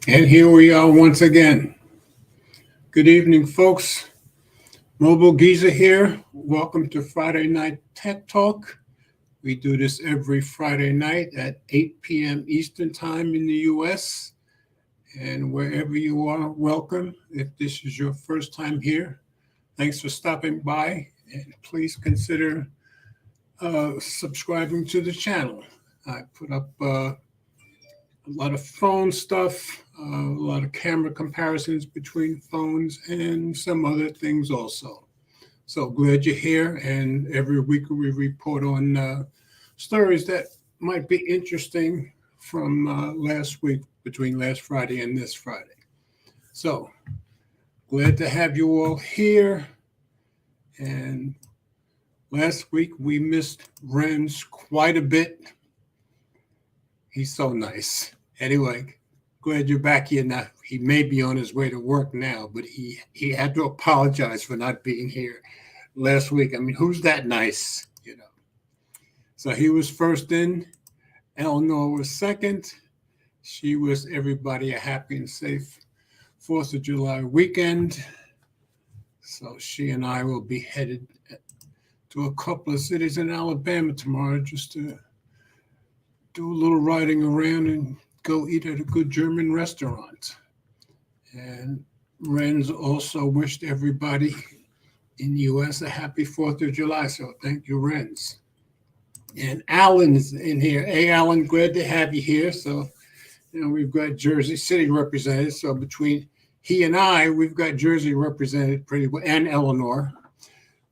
And here we are once again. Good evening, folks. Mobile Giza here. Welcome to Friday Night Tech Talk. We do this every Friday night at 8 p.m. Eastern Time in the US. And wherever you are, welcome. If this is your first time here, thanks for stopping by. And please consider subscribing to the channel. I put up a lot of phone stuff, a lot of camera comparisons between phones, and some other things also. So glad you're here. And every week we report on stories that might be interesting from last week, between last Friday and this Friday. So glad to have you all here. And last week we missed Renz quite a bit. He's so nice. Anyway, glad you're back here now. He may be on his way to work now, but he had to apologize for not being here last week. I mean, who's that nice, you know? So he was first in. Eleanor was second. She wished everybody a happy and safe 4th of July weekend. So she and I will be headed to a couple of cities in Alabama tomorrow just to do a little riding around and go eat at a good German restaurant. And Renz also wished everybody in the U.S. a happy 4th of July. So thank you, Renz. And Alan is in here. Hey, Alan, glad to have you here. So, we've got Jersey City represented. So between he and I, we've got Jersey represented pretty well, and Eleanor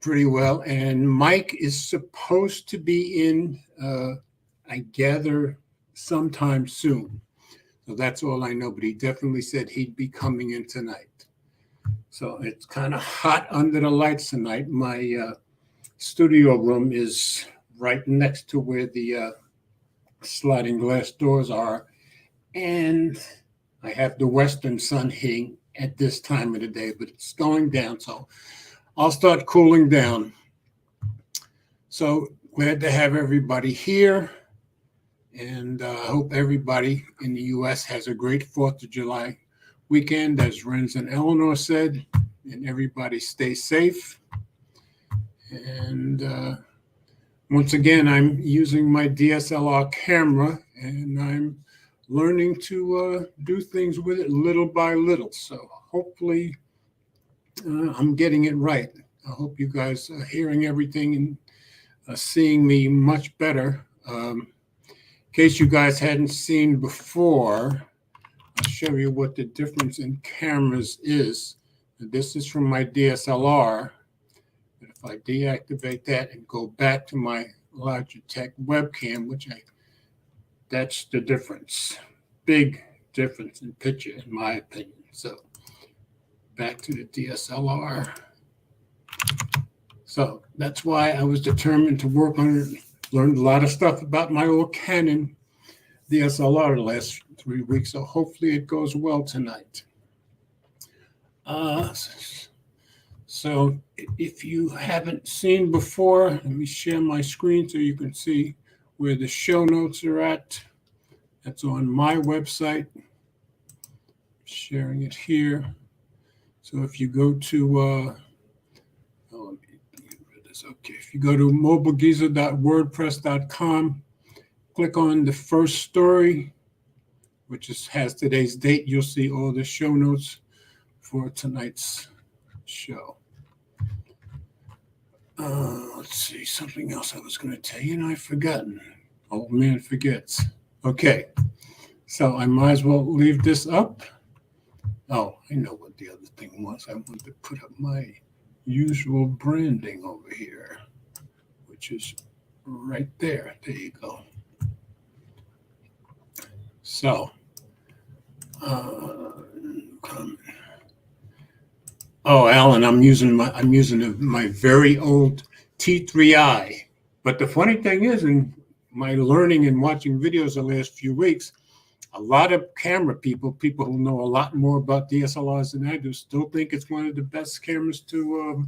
pretty well. And Mike is supposed to be in, I gather, sometime soon. So that's all I know, but he definitely said he'd be coming in tonight. So it's kind of hot under the lights tonight. My studio room is right next to where the sliding glass doors are. And I have the western sun hitting at this time of the day, but it's going down. So I'll start cooling down. So glad to have everybody here. And I hope everybody in the U.S. has a great 4th of July weekend, as Renz and Eleanor said, and everybody stay safe. And once again, I'm using my DSLR camera, and I'm learning to do things with it little by little. So hopefully I'm getting it right. I hope you guys are hearing everything and seeing me much better. In case you guys hadn't seen before, I'll show you what the difference in cameras is. This is from my DSLR. But if I deactivate that and go back to my Logitech webcam, that's the difference. Big difference in picture, in my opinion. So back to the DSLR. So that's why I was determined to work on it. Learned a lot of stuff about my old Canon DSLR the last 3 weeks, so hopefully it goes well tonight. So if you haven't seen before, let me share my screen so you can see where the show notes are at. That's on my website. Sharing it here. So if you go to okay, if you go to mobilegiza.wordpress.com, click on the first story, which has today's date. You'll see all the show notes for tonight's show. Let's see, something else I was going to tell you and I've forgotten. Old man forgets. Okay, so I might as well leave this up. Oh, I know what the other thing was. I wanted to put up my usual branding over here, which is right there. There you go. So, Alan, I'm using my very old T3i. But the funny thing is, in my learning and watching videos the last few weeks, a lot of camera people who know a lot more about DSLRs than I do, still think it's one of the best cameras to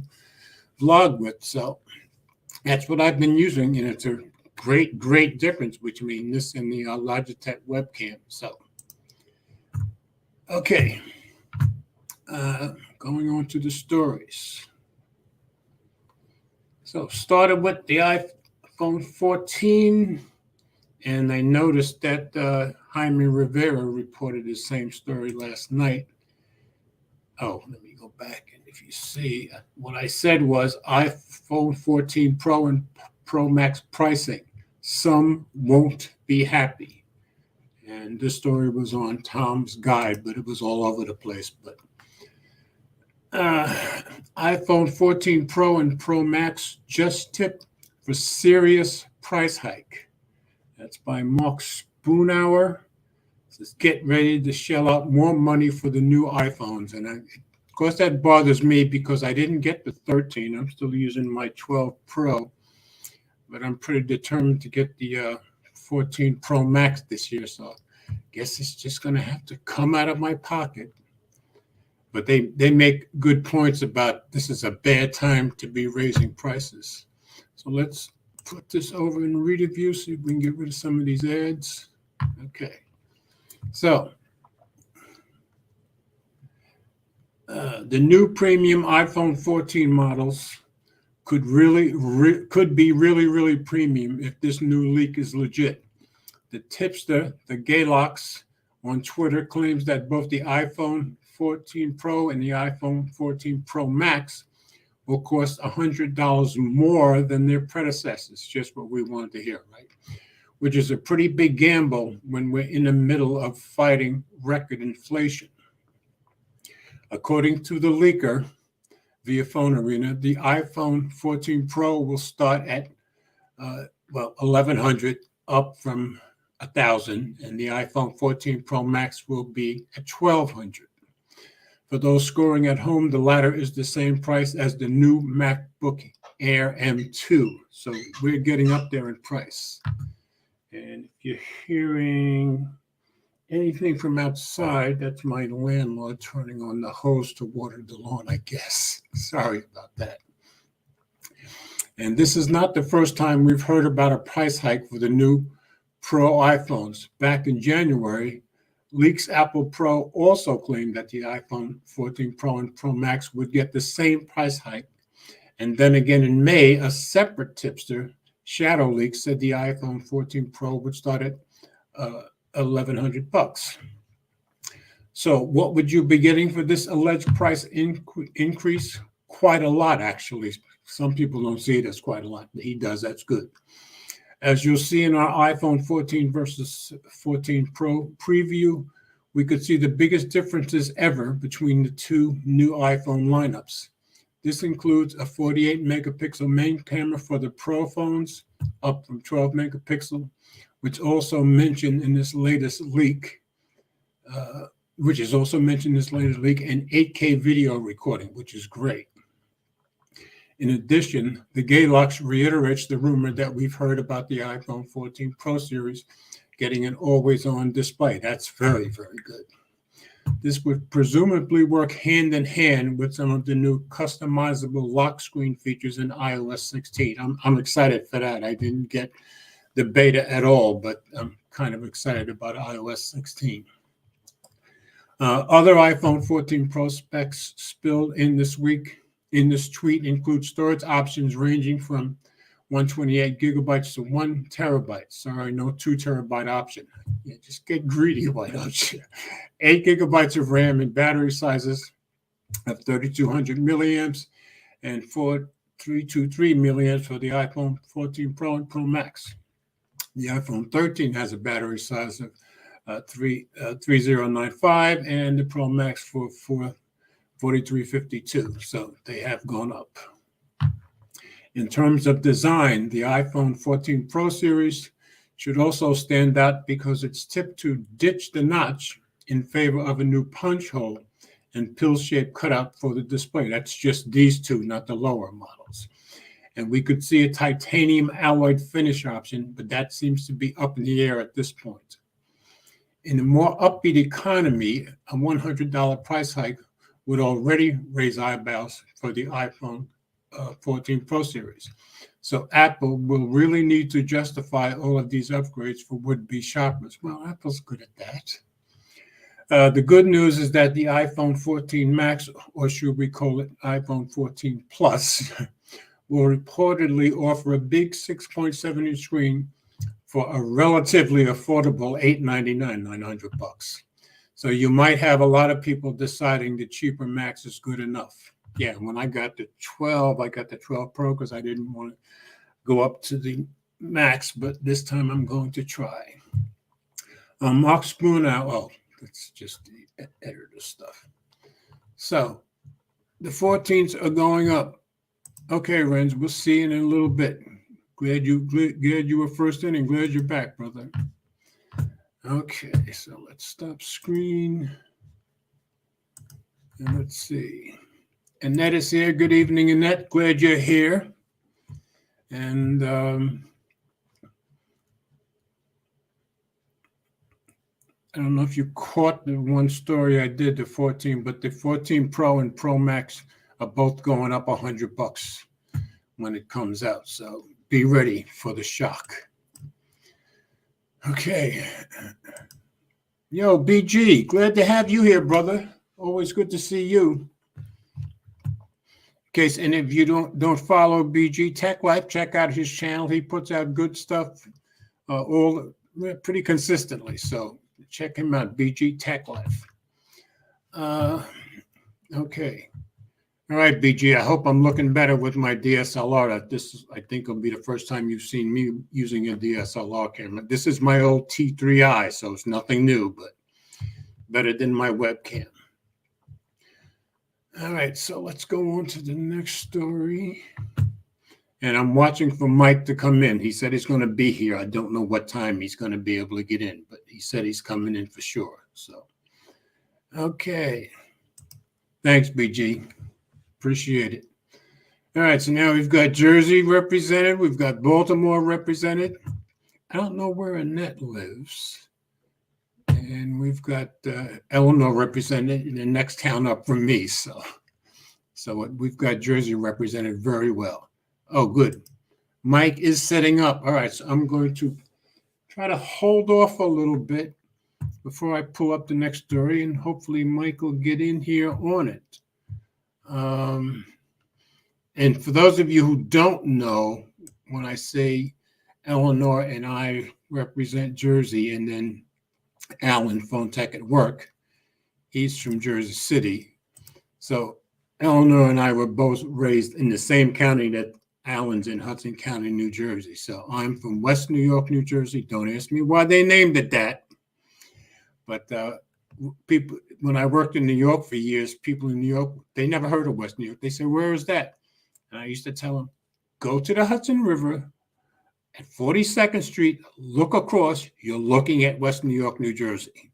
vlog with. So that's what I've been using, and it's a great difference between this and the Logitech webcam. So Okay, going on to the stories. So started with the iPhone 14, and I noticed that Jaime Rivera reported the same story last night. Oh, let me go back, and if you see, what I said was iPhone 14 Pro and Pro Max pricing. Some won't be happy. And this story was on Tom's Guide, but it was all over the place. But iPhone 14 Pro and Pro Max just tipped for serious price hike. That's by Mark Spoonhour. It says, get ready to shell out more money for the new iPhones. And of course, that bothers me because I didn't get the 13. I'm still using my 12 Pro, but I'm pretty determined to get the 14 Pro Max this year. So I guess it's just going to have to come out of my pocket. But they make good points about this is a bad time to be raising prices. So let's put this over in reader view so we can get rid of some of these ads. Okay. So the new premium iPhone 14 models could be really premium if this new leak is legit. The tipster, the Gaylox on Twitter, claims that both the iPhone 14 Pro and the iPhone 14 Pro Max will cost $100 more than their predecessors. Just what we wanted to hear, right? Which is a pretty big gamble when we're in the middle of fighting record inflation. According to the leaker via Phone Arena, the iPhone 14 Pro will start at $1,100, up from $1,000, and the iPhone 14 Pro Max will be at $1,200. For those scoring at home, the latter is the same price as the new MacBook Air M2. So we're getting up there in price. And if you're hearing anything from outside, that's my landlord turning on the hose to water the lawn, I guess. Sorry about that. And this is not the first time we've heard about a price hike for the new Pro iPhones. Back in January, Leaks Apple Pro also claimed that the iPhone 14 Pro and Pro Max would get the same price hike. And then again in May, a separate tipster, Shadow Leaks, said the iPhone 14 Pro would start at $1,100. So what would you be getting for this alleged price increase? Quite a lot, actually. Some people don't see it as quite a lot, but he does. That's good. As you'll see in our iPhone 14 versus 14 Pro preview, we could see the biggest differences ever between the two new iPhone lineups. This includes a 48 megapixel main camera for the Pro phones, up from 12 megapixel, which also mentioned in this latest leak, and 8K video recording, which is great. In addition, the Gaylox reiterates the rumor that we've heard about the iPhone 14 Pro series getting an always-on display. That's very good. This would presumably work hand in hand with some of the new customizable lock screen features in iOS 16. I'm excited for that. I didn't get the beta at all, but I'm kind of excited about iOS 16. Other iPhone 14 Pro specs spilled in this week. In this tweet include storage options ranging from 128 gigabytes to 1 terabyte. Sorry, no 2 terabyte option. Yeah, just get greedy, why don't you? 8 gigabytes of RAM and battery sizes of 3200 milliamps and 4323 milliamps for the iPhone 14 Pro and Pro Max. The iPhone 13 has a battery size of 3095 and the Pro Max for 4352. So they have gone up. In terms of design, the iPhone 14 Pro series should also stand out because it's tipped to ditch the notch in favor of a new punch hole and pill-shaped cutout for the display. That's just these two, not the lower models. And we could see a titanium alloyed finish option, but that seems to be up in the air at this point. In a more upbeat economy, a $100 price hike would already raise eyebrows for the iPhone 14 Pro series. So Apple will really need to justify all of these upgrades for would-be shoppers. Well, Apple's good at that. The good news is that the iPhone 14 Max, or should we call it iPhone 14 Plus, will reportedly offer a big 6.7-inch screen for a relatively affordable $899, $900. So you might have a lot of people deciding the cheaper Max is good enough. Yeah, when I got the 12, I got the 12 Pro because I didn't want to go up to the Max, but this time I'm going to try. Mark Spoonow, oh, that's just the editor stuff. So the 14s are going up. Okay, Renz, we'll see you in a little bit. Glad you were first in and glad you're back, brother. Okay, so let's stop screen. And let's see. Annette is here. Good evening, Annette. Glad you're here. And I don't know if you caught the one story I did, the 14, but the 14 Pro and Pro Max are both going up $100 when it comes out. So be ready for the shock. Okay. Yo, BG, glad to have you here, brother. Always good to see you. Okay, and if you don't follow BG Tech Life, check out his channel. He puts out good stuff all pretty consistently. So check him out, BG Tech Life. Okay. All right, BG, I hope I'm looking better with my DSLR. This, I think, will be the first time you've seen me using a DSLR camera. This is my old T3i, so it's nothing new, but better than my webcam. All right, so let's go on to the next story. And I'm watching for Mike to come in. He said he's going to be here. I don't know what time he's going to be able to get in, but he said he's coming in for sure. So, okay. Thanks, BG. Appreciate it. All right, so now we've got Jersey represented. We've got Baltimore represented. I don't know where Annette lives. And we've got Eleanor represented in the next town up from me. So we've got Jersey represented very well. Oh, good. Mike is setting up. All right, so I'm going to try to hold off a little bit before I pull up the next story, and hopefully Mike will get in here on it. And for those of you who don't know, when I say Eleanor and I represent Jersey, and then Alan, Phone Tech at Work, he's from Jersey City. So Eleanor and I were both raised in the same county that Alan's in, Hudson County, New Jersey. So I'm from West New York, New Jersey. Don't ask me why they named it that. But people, when I worked in New York for years, people in New York, they never heard of West New York. They said, where is that? And I used to tell them, go to the Hudson River at 42nd Street, look across, you're looking at West New York, New Jersey.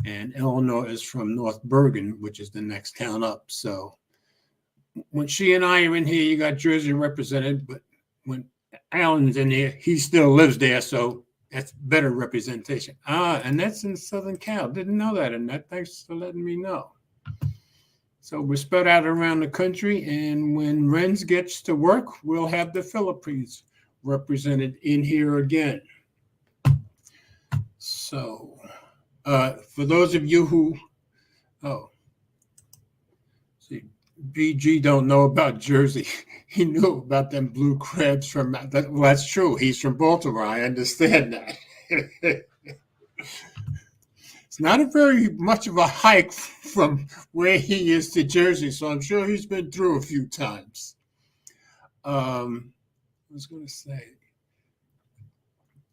And Eleanor is from North Bergen, which is the next town up. So when she and I are in here, you got Jersey represented, but when Alan's in here, he still lives there, so that's better representation. And that's in Southern Cal. Didn't know that, and that thanks for letting me know. So we're spread out around the country, and when Renz gets to work, we'll have the Philippines represented in here again. So for those of you who, see, BG don't know about Jersey. He knew about them blue crabs from, well, that's true. He's from Baltimore. I understand that. It's not a very much of a hike from where he is to Jersey, so I'm sure he's been through a few times. I was going to say,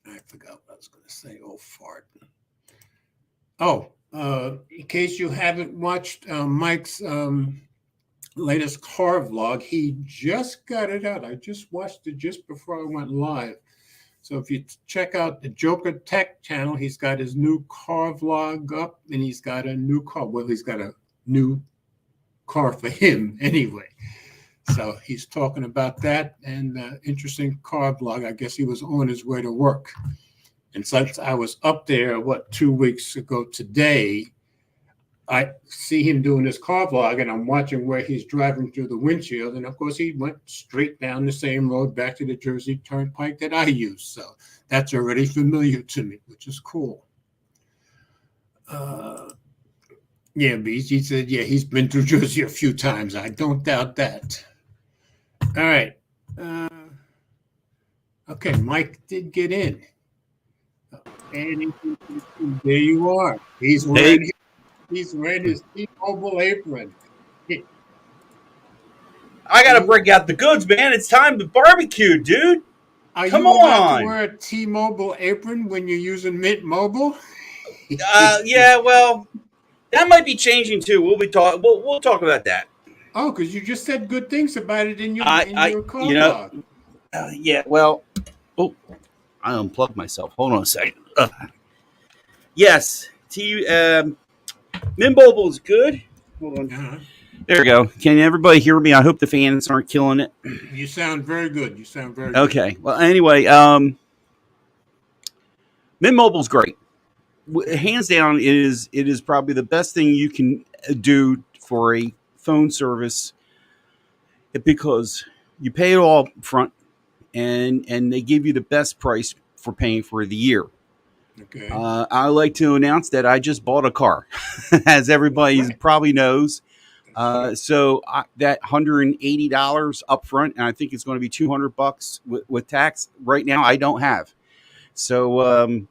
I forgot what I was going to say. Oh, fart. In case you haven't watched Mike's latest car vlog, he just got it out. I just watched it just before I went live. So if you check out the Joker Tech channel, he's got his new car vlog up, and he's got a new car. Well, he's got a new car for him anyway. So he's talking about that, and interesting car vlog. I guess he was on his way to work. And since I was up there, 2 weeks ago today, I see him doing this car vlog, and I'm watching where he's driving through the windshield. And of course, he went straight down the same road back to the Jersey Turnpike that I use. So that's already familiar to me, which is cool. Yeah, but he said, yeah, he's been through Jersey a few times. I don't doubt that. All right. Uh, okay, Mike did get in. And there you are. He's Hey, wearing his T-Mobile apron. I gotta break out the goods, man. It's time to barbecue, dude. Are Come you allowed to on. wear a T-Mobile apron when you're using Mint Mobile? Yeah, well, that might be changing too. We'll talk about that. Oh, because you just said good things about it in I, your call you know, log. yeah. Well, oh, I unplugged myself. Hold on a second. Yes, Mint Mobile is good. Hold on. Uh-huh. There we go. Can everybody hear me? I hope the fans aren't killing it. You sound very good. You sound very good. Okay. Well, anyway, Mint Mobile's great. Hands down, it is probably the best thing you can do for a phone service because you pay it all up front and they give you the best price for paying for the year. Okay. I like to announce that I just bought a car, as everybody Right. probably knows. Right. That $180 up front, and I think it's going to be $200 with tax. Right now, I don't have. So,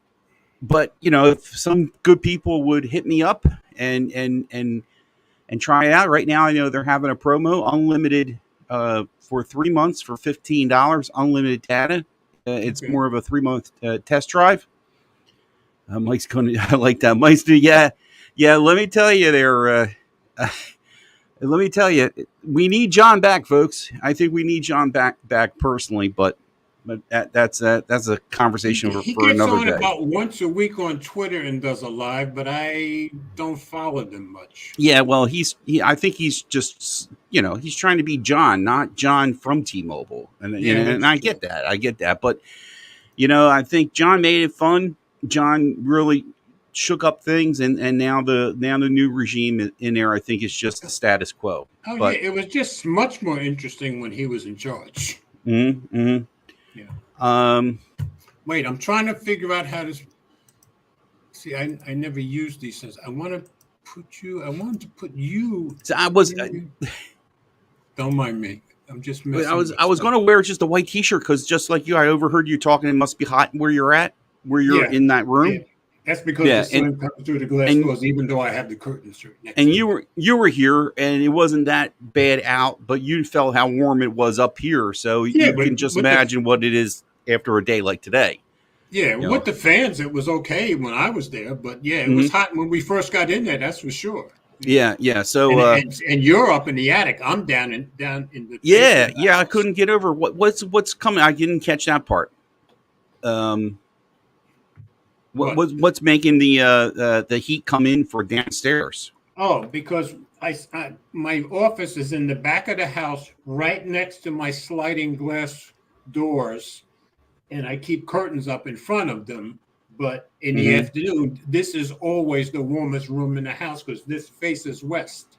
but if some good people would hit me up and try it out. Right now, I know they're having a promo, unlimited for 3 months for $15, unlimited data. It's Okay. more of a 3-month test drive. Mike's going to I like that. Mike's yeah. Let me tell you, let me tell you, we need John back, folks. I think we need John back personally, but that's a conversation He for gets another on day. about once a week on Twitter and does a live, but I don't follow them much. Yeah, well, I think he's just he's trying to be John, not John from T-Mobile, and Yeah, and that's I true. get that, but I think John made it fun. John really shook up things, and now the new regime in there, I think, is just the status quo. Oh yeah, But it was just much more interesting when he was in charge. mm-hmm. Yeah. um, Wait, I'm trying to figure out how to see. I never used these things. I wanted to put you. so Don't mind me. I'm just messing with I was stuff. going to wear just a white T-shirt because just like you, I overheard you talking. It must be hot where you're at, where you're Yeah, in that yeah. room. That's because the Yeah, sun comes through the glass and doors, even though I have the curtains next and to me. you were here, and it wasn't that bad out, but you felt how warm it was up here, so Yeah, you but can just with the imagine what it is after a day like today. yeah, You know. with the fans, it was okay when I was there, but yeah, it was Mm-hmm. hot when we first got in there. That's for sure. Yeah. So, And you're up in the attic. I'm down in the basement of the yeah. I house. couldn't get over what's coming. I didn't catch that part. Um, What? what's making the heat come in for downstairs? Oh, because my office is in the back of the house, right next to my sliding glass doors, and I keep curtains up in front of them. But in the Mm-hmm. afternoon, this is always the warmest room in the house because this faces west.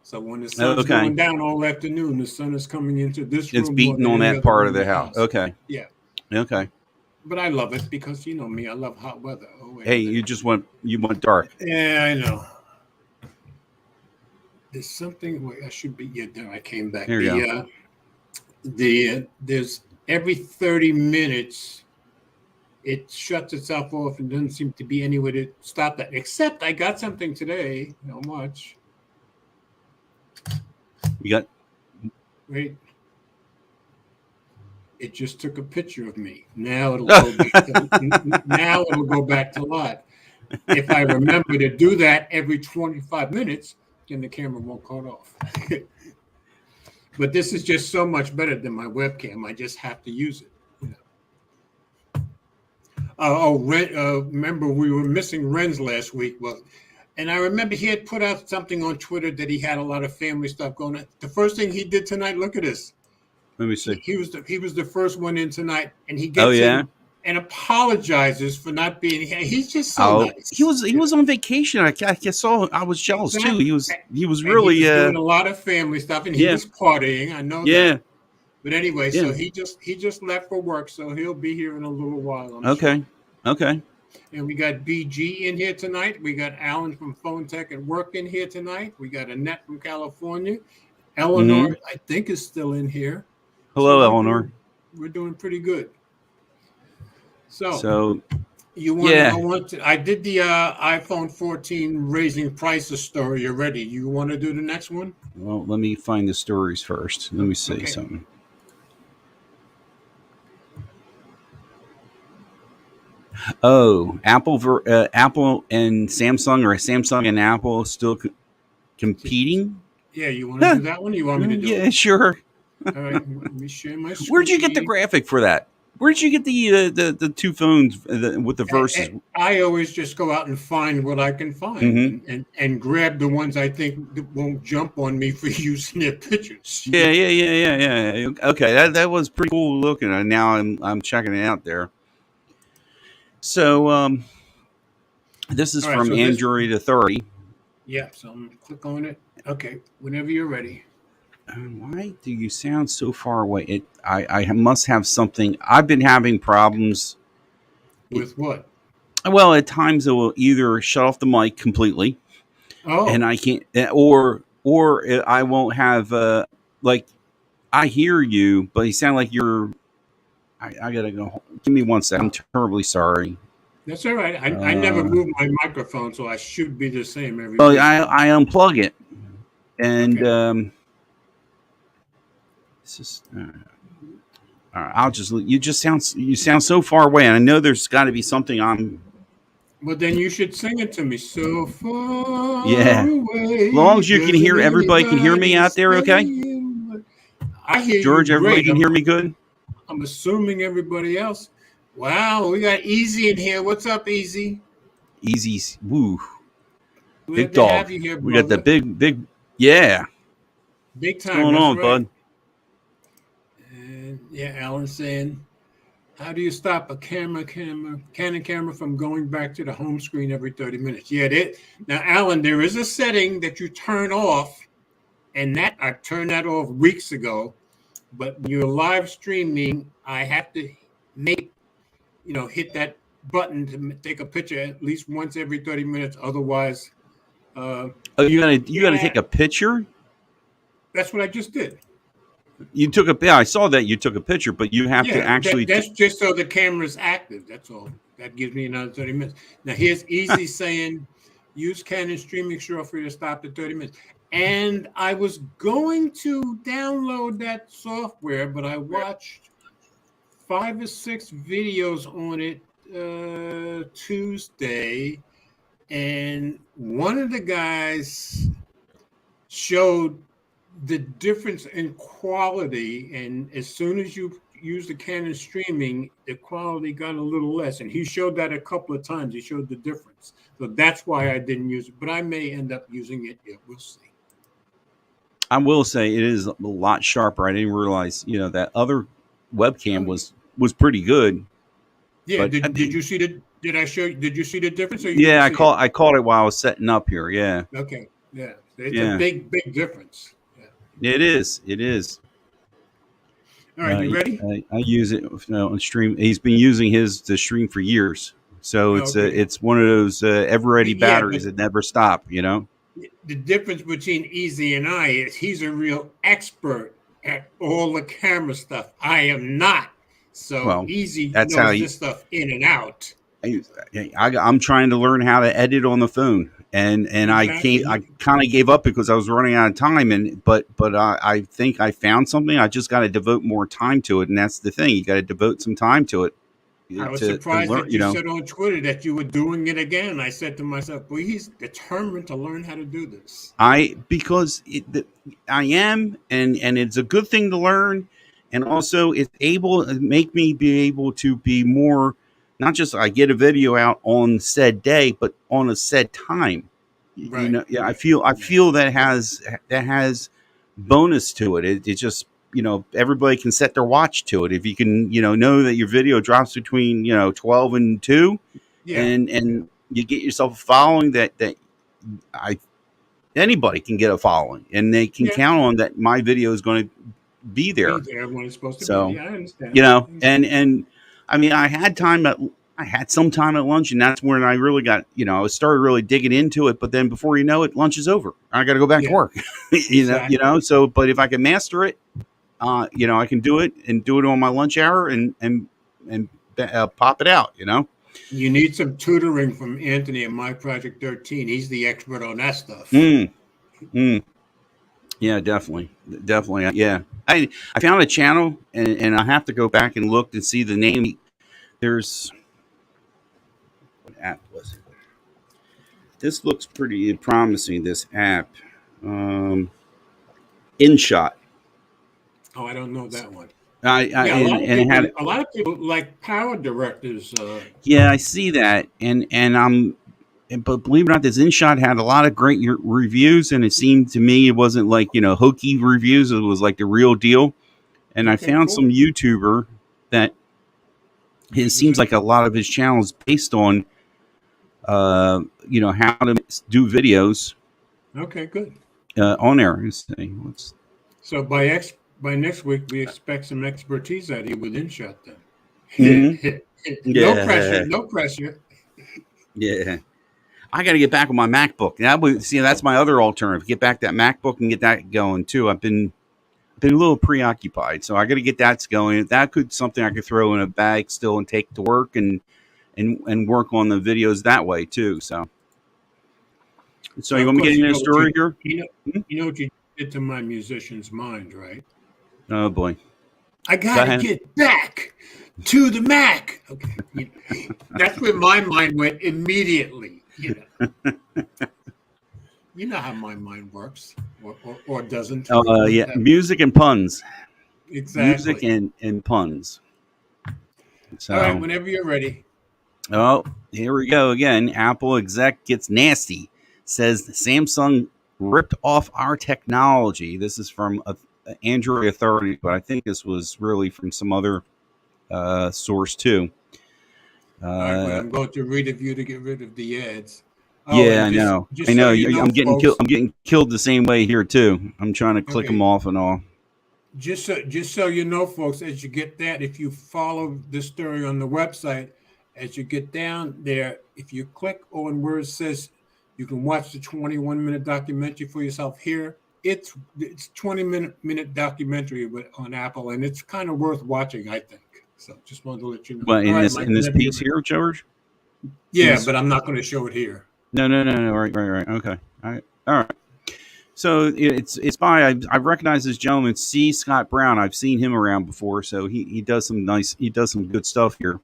So when the sun's Okay, going down all afternoon, the sun is coming into this it's room more beating than on any that other part room of in the the house. house. Okay, Yeah, okay. but I love it because you know me, I love hot weather. Oh wait a Hey, minute. you went dark. Yeah, I know. There's something. Wait, I should be. Yeah, there I came back. There you go. There's every 30 minutes it shuts itself off and doesn't seem to be any way to stop that. Except I got something today. How much? You got Wait. It just took a picture of me. Now it'll go back to live. If I remember to do that every 25 minutes, then the camera won't cut off. But this is just so much better than my webcam. I just have to use it. Remember we were missing Renz last week. Well, and I remember he had put out something on Twitter that he had a lot of family stuff going on. The first thing he did tonight, look at this. Let me see. He was the first one in tonight, and he Oh gets yeah. in and apologizes for not being here. He's just so Oh, nice. he was on vacation. I saw. I was jealous too. He was And really he was doing a lot of family stuff, and he yeah. was partying. I know Yeah. that. But anyway, Yeah. so he just left for work, so he'll be here in a little while. I'm Okay. sure. Okay. And we got BG in here tonight. We got Alan from Phone Tech at Work in here tonight. We got Annette from California. Eleanor, I think, is still in here. Hello, So Eleanor. We're doing pretty good. So you want to go on to? I did the iPhone 14 raising prices story already. You want to do the next one? Well, let me find the stories first. Let me see something. Oh, Apple and Samsung, or Samsung and Apple still competing? Yeah, you want to do that one? You want me to do it? Yeah, sure. All right, let me share my screen. Where'd you get the graphic for that? Where'd you get the two phones with the verses? I always just go out and find what I can find and grab the ones I think that won't jump on me for using their pictures. Yeah. Okay, that was pretty cool looking. And now I'm checking it out there. So this is from Android Authority. Yeah, so I'm gonna click on it. Okay, whenever you're ready. Why do you sound so far away? I must have something. I've been having problems. With what? Well, at times it will either shut off the mic completely, and I can't, or I won't have like I hear you, but you sound like you're. I gotta go. Give me 1 second. I'm terribly sorry. That's all right. I never move my microphone, so I should be the same every. Oh, I unplug it, and it's just. All right, I'll just. You sound so far away, and I know there's got to be something on. Well, then you should sing it to me. So far away. As long as you can hear, everybody can hear me out there, okay? I hear George, you. Everybody can hear me good? I'm assuming everybody else. Wow, we got Easy in here. What's up, Easy? Easy, woo. Big dog. Here, we got the big, yeah. Big time. What's going on, bud? And yeah, Alan's saying, how do you stop a Canon camera from going back to the home screen every 30 minutes? Yeah, now, Alan, there is a setting that you turn off, and that I turned that off weeks ago. But when you're live streaming, I have to hit that button to take a picture at least once every 30 minutes. Otherwise, you gotta take a picture. That's what I just did. You took a I saw that you took a picture, but you have to actually. That's just so the camera's active. That's all. That gives me another 30 minutes. Now here's Easy saying, use Canon streaming software to stop at 30 minutes. And I was going to download that software, but I watched 5 or 6 videos on it Tuesday, and one of the guys showed the difference in quality, and as soon as you use the Canon streaming, the quality got a little less, and he showed that a couple of times. He showed the difference, so that's why I didn't use it, but I may end up using it. Yeah, we'll see. I will say it is a lot sharper. I didn't realize, that other webcam was pretty good. Yeah. Did you see the? Did I show you? Did you see the difference? I caught it while I was setting up here. Yeah. Okay. Yeah. It's a big difference. Yeah. It is. All right. You ready? I use it on stream. He's been using his to stream for years, so it's one of those ever-ready batteries that never stop. The difference between Easy and I is he's a real expert at all the camera stuff. I am not. So Easy knows this stuff in and out. I'm trying to learn how to edit on the phone, and exactly. I kind of gave up because I was running out of time. But I think I found something. I just got to devote more time to it, and that's the thing. You got to devote some time to it. I was surprised that you said on Twitter that you were doing it again. I said to myself, well, he's determined to learn how to do this. Because I am, and it's a good thing to learn. And also it's able to make me be able to be more, not just I get a video out on said day, but on a said time. Right. I feel that has bonus to it. It just, everybody can set their watch to it. If you can, know that your video drops between, 12 and 2, and you get yourself a following that anybody can get a following, and they can count on that my video is going to be there. When it's supposed to be. Yeah, I understand. And I mean, I had time I had some time at lunch, and that's when I really got, I started really digging into it. But then before you know it, lunch is over. I got to go back to Yeah, work. exactly. So, but if I can master it, I can do it and do it on my lunch hour and pop it out. You need some tutoring from Anthony at My Project 13. He's the expert on that stuff. Mm, mm. Yeah, definitely, definitely. Yeah, I found a channel, and I have to go back and look and see the name. There's what app was it? This looks pretty promising. This app, InShot. Oh, I don't know that one. I Yeah, and it had, a lot of people like power directors. yeah, I see that, but believe it or not, this InShot had a lot of great reviews, and it seemed to me it wasn't like hokey reviews. It was like the real deal. And I Okay, found cool. some YouTuber that it seems like a lot of his channels based on how to do videos Okay, good. on there. Let's see. So by next week, we expect some expertise out of you with InShot then. Mhm. No Yeah, pressure, no pressure. yeah. I got to get back on my MacBook. That's my other alternative. Get back that MacBook and get that going too. I've been a little preoccupied, so I got to get that going. That could something I could throw in a bag still and take to work and work on the videos that way too. So So you of want me to course, get into the story here? you know what you did to my musician's mind, right? Oh boy, I go got to ahead. get back to the Mac. Okay, that's where my mind went immediately. You know how my mind works, or doesn't. Yeah, music and puns. Music Exactly. and puns. All right, So, whenever you're ready. oh, here we go again. Apple exec gets nasty. Says Samsung ripped off our technology. This is from Android Authority, but I think this was really from some other source too. All right, wait, Uh, I'm going to read a view to get rid of the ads. Oh, yeah, and I know. I just so know. you know, I'm getting killed. folks. I'm getting killed the same way here too. I'm trying to click them Okay, off and all. just so you know, folks, as you get that, if you follow the story on the website, as you get down there, if you click on where it says you can watch the 21-minute documentary for yourself here, it's 20-minute documentary on Apple, and it's kind of worth watching, I think. So just wanted to let you know. But All right, in Mike, this whenever you're piece ready. here, George. Yeah, Is but I'm not going to show it here. no. Right. Okay. All right. So it's by I recognize this gentleman, C. Scott Brown. I've seen him around before, so he does some good stuff here.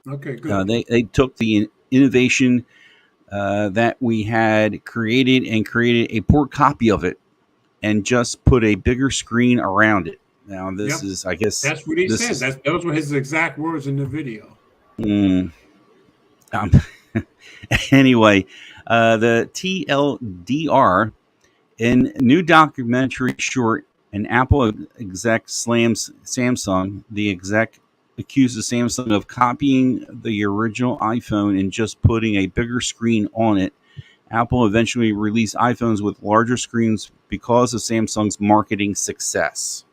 Okay, good. They took the innovation that we had created and created a port copy of it and just put a bigger screen around it. Now this Yep, is, I guess, that's what he this said. is. Those were his exact words in the video. Mm, um, anyway, the TLDR in new documentary short, an Apple exec slams Samsung. The exec accuses Samsung of copying the original iPhone and just putting a bigger screen on it. Apple eventually released iPhones with larger screens because of Samsung's marketing success.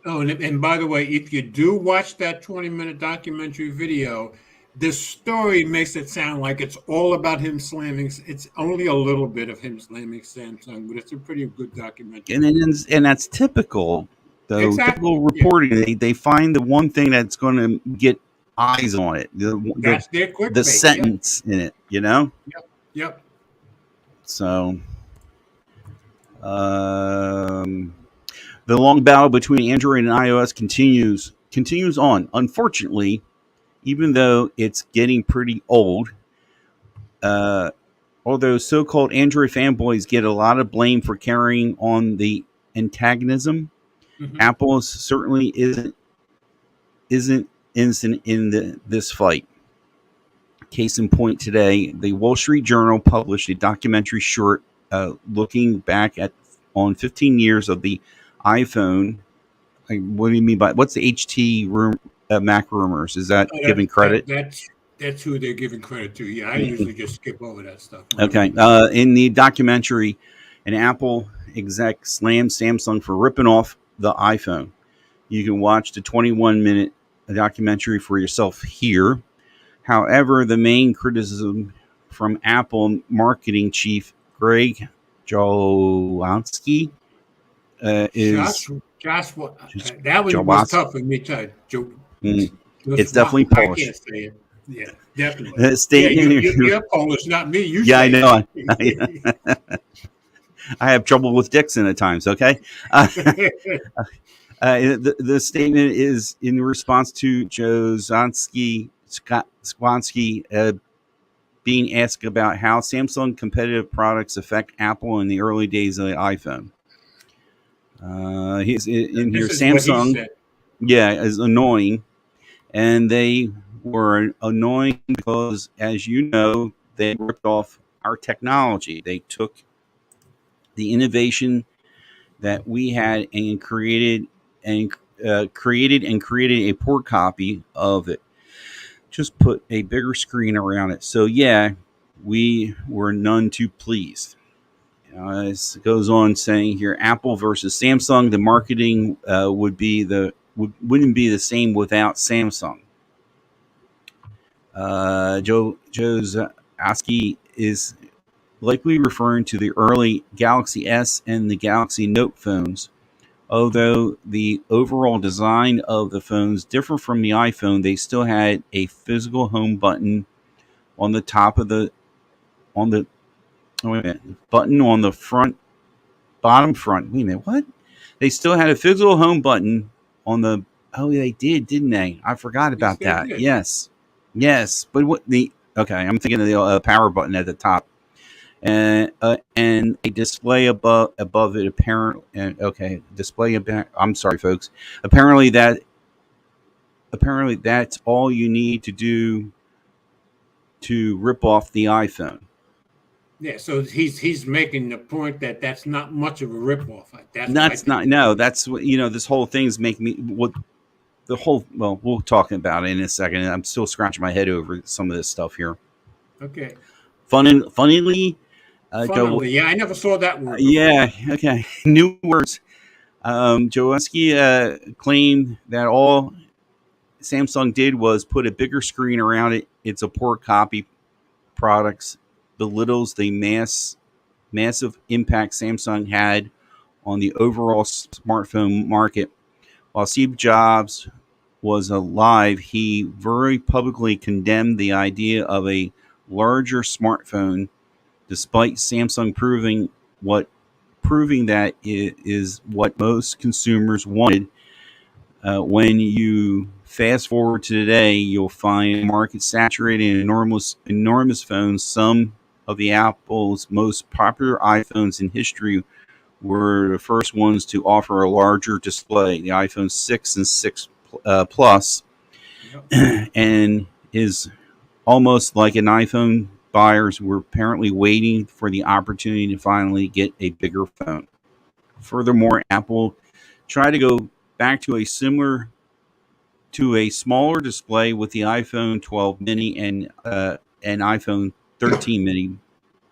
Oh, and by the way, if you do watch that 20-minute documentary video, the story makes it sound like it's all about him slamming. It's only a little bit of him slamming Samsung, but it's a pretty good documentary. And that's typical, though. Typical Exactly. Yeah, reporting. They find the one thing that's going to get eyes on it. that's their The clickbait. Yep. sentence in it. Yep. So, the long battle between Android and iOS continues on. Unfortunately, even though it's getting pretty old, although so-called Android fanboys get a lot of blame for carrying on the antagonism, Mhm. Apple certainly isn't innocent in this fight. Case in point, today, the Wall Street Journal published a documentary short looking back on 15 years of the iPhone. What do you mean by what's the Mac rumors? Is that Oh, giving credit? That's who they're giving credit to. Yeah, I usually just skip over that stuff. Okay. In the documentary, an Apple exec slammed Samsung for ripping off the iPhone. You can watch the 21-minute documentary for yourself here. However, the main criticism from Apple marketing chief Greg Jaworski is Josh, just that one was Jaworski. tough for me too. It's definitely I Polish. can't say it. Yeah, definitely. The statement. You're Polish, not me. You Yeah, I say know. it. I have trouble with Dixon at times. Okay. The statement is in response to Joe Swansky being asked about how Samsung competitive products affect Apple in the early days of the iPhone. He's in here. This is what he Samsung, said. yeah, is annoying, and they were annoying because, as you know, they ripped off our technology. They took the innovation that we had and created a poor copy of it. Just put a bigger screen around it. So yeah, we were none too pleased. This goes on saying here, Apple versus Samsung. The marketing wouldn't be the same without Samsung. Joe Zowski is likely referring to the early Galaxy S and the Galaxy Note phones. Although the overall design of the phones differ from the iPhone, they still had a physical home button on the top of the button on the bottom front. Wait a minute, what? They still had a physical home button on the. Oh, they did, didn't they? I forgot about that. Did. Yes, but what the? Okay, I'm thinking of the power button at the top, and a display above it. Apparently, display about. I'm sorry, folks. Apparently that's all you need to do to rip off the iPhone. Yeah, so he's making the point that that's not much of a ripoff. That's not. No, that's what this whole thing's making me what the whole. Well, we'll talk about it in a second. I'm still scratching my head over some of this stuff here. Okay. Funnily, yeah, I never saw that word. Yeah, okay. New words. Jaworski claimed that all Samsung did was put a bigger screen around it. It's a poor copy. Products belittles the massive impact Samsung had on the overall smartphone market. While Steve Jobs was alive, he very publicly condemned the idea of a larger smartphone, despite Samsung proving that it is what most consumers wanted. When you fast forward to today, you'll find the market saturated in enormous phones. Some of the Apple's most popular iPhones in history were the first ones to offer a larger display, the iPhone 6 and 6 Plus, and is almost like an iPhone. Buyers were apparently waiting for the opportunity to finally get a bigger phone. Furthermore, Apple tried to go back to a smaller display with the iPhone 12 mini and iPhone 13 mini.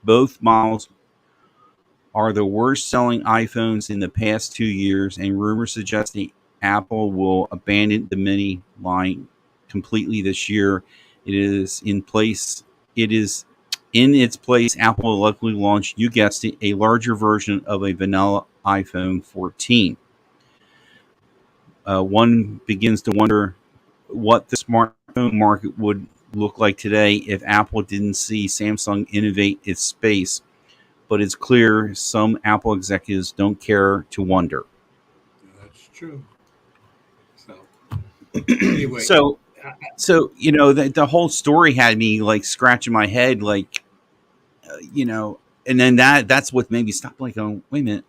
Both models are the worst selling iPhones in the past 2 years, and rumors suggest that Apple will abandon the mini line completely this year. It is in its place. Apple will likely launch, you guessed it, a larger version of a vanilla iPhone 14. One begins to wonder what the smartphone market would look like today if Apple didn't see Samsung innovate its space. But it's clear some Apple executives don't care to wonder. That's true. So, anyway. So the whole story had me like scratching my head, like, and then that's what made me stop. Like, oh, wait a minute.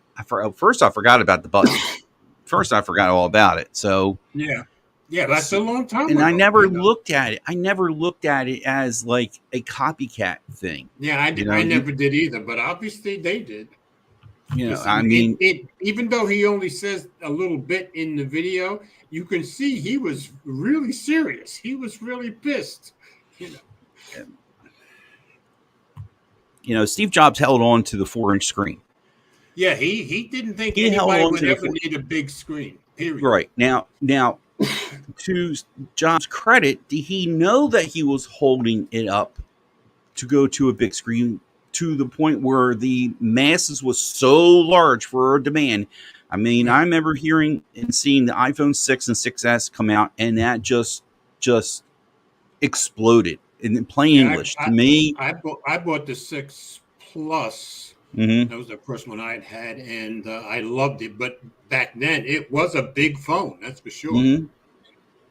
First, I forgot about the button. First, I forgot all about it. So yeah, that's a long time. And ago, I never looked at it. I never looked at it as like a copycat thing. Yeah, I did. I never did either. But obviously, they did. I mean, even though he only says a little bit in the video, you can see he was really serious. He was really pissed. Steve Jobs held on to the 4-inch screen. Yeah, he didn't think anybody would ever need a big screen. Period. Right. Now, to Jobs' credit, did he know that he was holding it up to go to a big screen to the point where the masses was so large for a demand? I mean, Yeah. I remember hearing and seeing the iPhone 6 and 6S come out, and that just exploded. In plain Yeah, English, to me, I bought the 6 Plus. mm-hmm, That was the first one I'd had, and I loved it. But back then, it was a big phone, that's for sure. mm-hmm.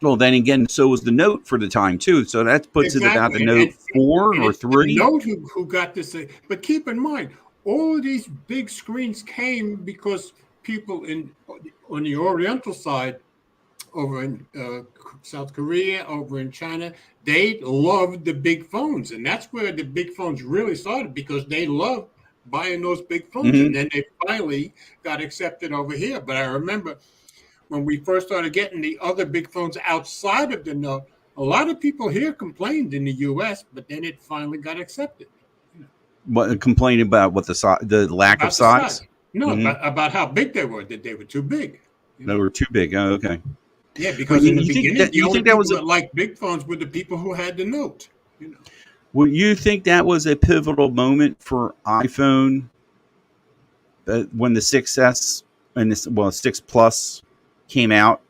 Well, then again, so was the Note for the time too. So that puts it about the Exactly, and Note 4 and or it's the 3. Note who got this thing. But keep in mind, all of these big screens came because people on the Oriental side, over in South Korea, over in China, they loved the big phones, and that's where the big phones really started because they loved buying those big phones, Mm-hmm. and then they finally got accepted over here. But I remember when we first started getting the other big phones outside of the Note, a lot of people here complained in the U.S., but then it finally got accepted. You know, What complain about what the lack of about the size. size? No, Mm-hmm. about how big they were, that they were too big. You They know. were too big. Oh, okay. Yeah, But because in the you think beginning, that the you only think that people was a that liked big phones were the people who had the Note. You know. Well, you think that was a pivotal moment for iPhone when the 6S and this 6 Plus came out?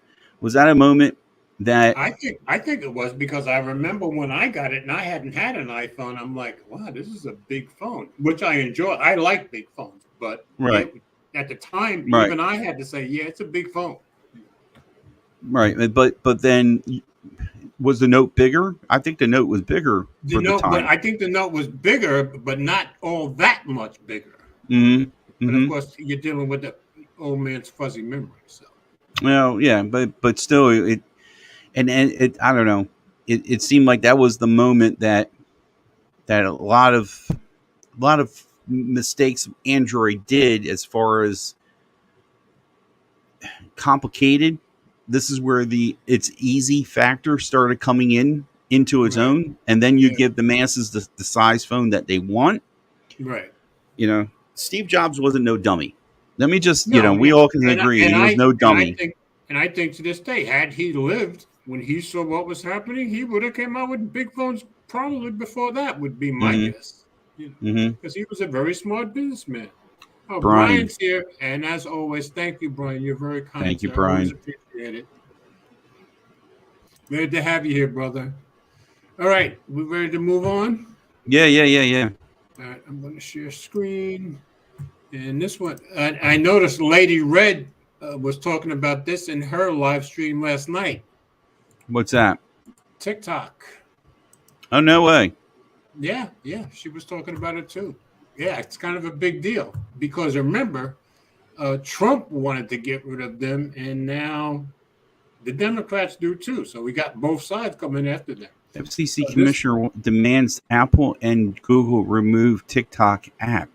Was that a moment that I think it was because I remember when I got it and I hadn't had an iPhone. I'm like, wow, this is a big phone, which I enjoy. I like big phones, but right, at the time, right, even I had to say, yeah, it's a big phone. right? But then was the Note bigger? I think the Note was bigger The for the Note, but time. I think the Note was bigger, but not all that much bigger. Mm-hmm. But of Mm-hmm. course, you're dealing with the old man's fuzzy memory. So Well, yeah, but still, it I don't know. It seemed like that was the moment that a lot of mistakes Android did as far as complicated. This is where the it's easy factor started coming into its right, own, and then you yeah, give the masses the size phone that they want. right. Steve Jobs wasn't no dummy. Let me just, No, we no, all can and I agree and he was I no and I dummy. think and I think to this day, had he lived when he saw what was happening, he would have came out with big phones probably before that. Would be my Hmm. guess. You know, Hmm. because he was a very smart businessman. Oh, Brian, Brian's here, and as always, thank you, Brian. You're very kind, thank you, sir. I always Brian. appreciate it. Glad to have you here, brother. All right, we ready to move on? Yeah, yeah, yeah, yeah. All right, I'm going to share screen. And this one, I noticed Lady Red was talking about this in her live stream last night. What's that? TikTok. Oh, no way. Yeah, she was talking about it too. Yeah, it's kind of a big deal because remember, Trump wanted to get rid of them, and now the Democrats do too. So we got both sides coming after them. FCC So this, commissioner demands Apple and Google remove TikTok app.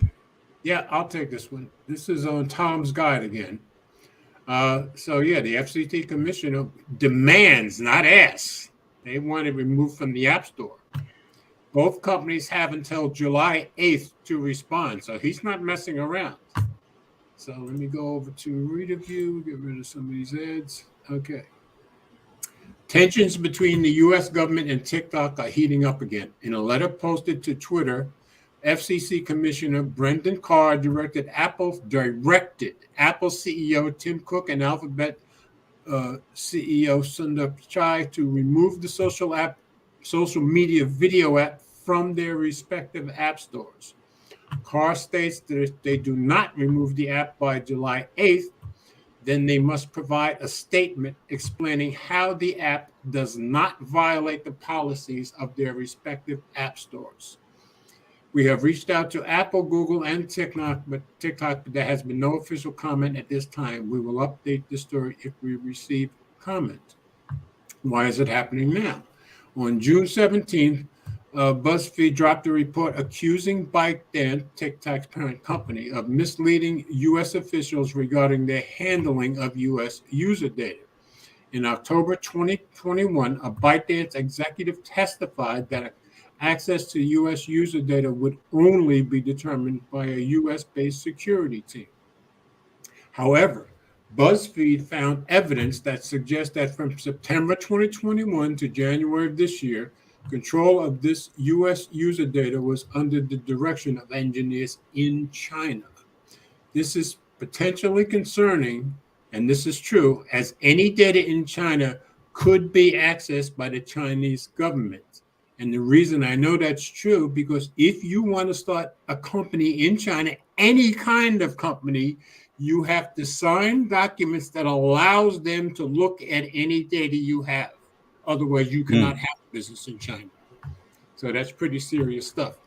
yeah, I'll take this one. This is on Tom's Guide again. So yeah, the FCC commissioner demands, not asks. They want it removed from the App Store. Both companies have until July 8th to respond, so he's not messing around. So let me go over to read a view, get rid of some of these ads. Okay. Tensions between the U.S. government and TikTok are heating up again. In a letter posted to Twitter, FCC Commissioner Brendan Carr directed Apple CEO Tim Cook and Alphabet CEO Sundar Pichai to remove the social media video app from their respective app stores. Carr states that if they do not remove the app by July 8th, then they must provide a statement explaining how the app does not violate the policies of their respective app stores. We have reached out to Apple, Google, and TikTok, but there has been no official comment at this time. We will update the story if we receive comment. Why is it happening now? On June 17th, BuzzFeed dropped a report accusing ByteDance, TikTok's parent company, of misleading U.S. officials regarding their handling of U.S. user data. In October 2021, a ByteDance executive testified that access to U.S. user data would only be determined by a U.S.-based security team. However, BuzzFeed found evidence that suggests that from September 2021 to January of this year, control of this U.S. user data was under the direction of engineers in China. This is potentially concerning, and this is true, as any data in China could be accessed by the Chinese government. And the reason I know that's true, because if you want to start a company in China, any kind of company, you have to sign documents that allows them to look at any data you have. Otherwise, you cannot have business in China. So that's pretty serious stuff.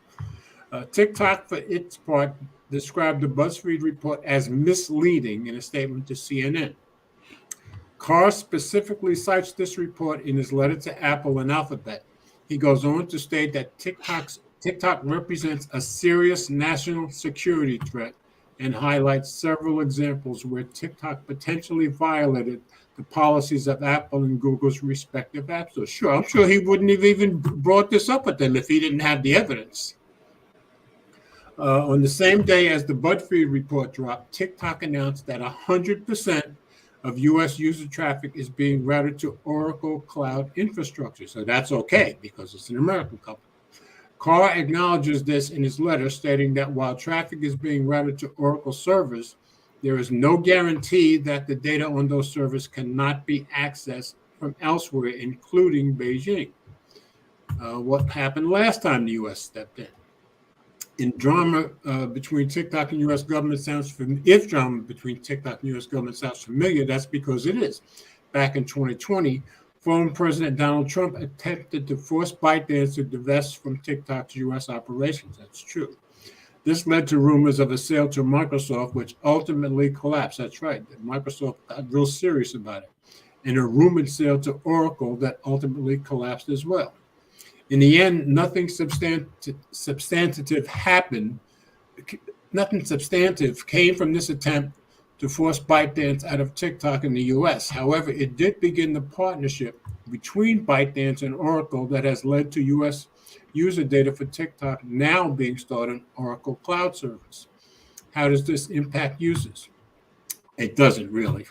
TikTok, for its part, described the BuzzFeed report as misleading in a statement to CNN. Carr specifically cites this report in his letter to Apple and Alphabet. He goes on to state that TikTok represents a serious national security threat and highlights several examples where TikTok potentially violated the policies of Apple and Google's respective app stores. Sure, I'm sure he wouldn't have even brought this up with them if he didn't have the evidence. On the same day as the BuzzFeed report dropped, TikTok announced that 100% of U.S. user traffic is being routed to Oracle Cloud Infrastructure. So that's okay because it's an American company. Carr acknowledges this in his letter, stating that while traffic is being routed to Oracle servers, there is no guarantee that the data on those servers cannot be accessed from elsewhere, including Beijing. What happened last time the U.S. stepped in? If drama between TikTok and U.S. government sounds familiar, that's because it is. Back in 2020, former President Donald Trump attempted to force ByteDance to divest from TikTok's U.S. operations. That's true. This led to rumors of a sale to Microsoft, which ultimately collapsed. That's right. Microsoft got real serious about it. And a rumored sale to Oracle that ultimately collapsed as well. In the end, nothing substantive happened. Nothing substantive came from this attempt to force ByteDance out of TikTok in the U.S. However, it did begin the partnership between ByteDance and Oracle that has led to U.S. user data for TikTok now being stored on Oracle Cloud Service. How does this impact users? It doesn't really.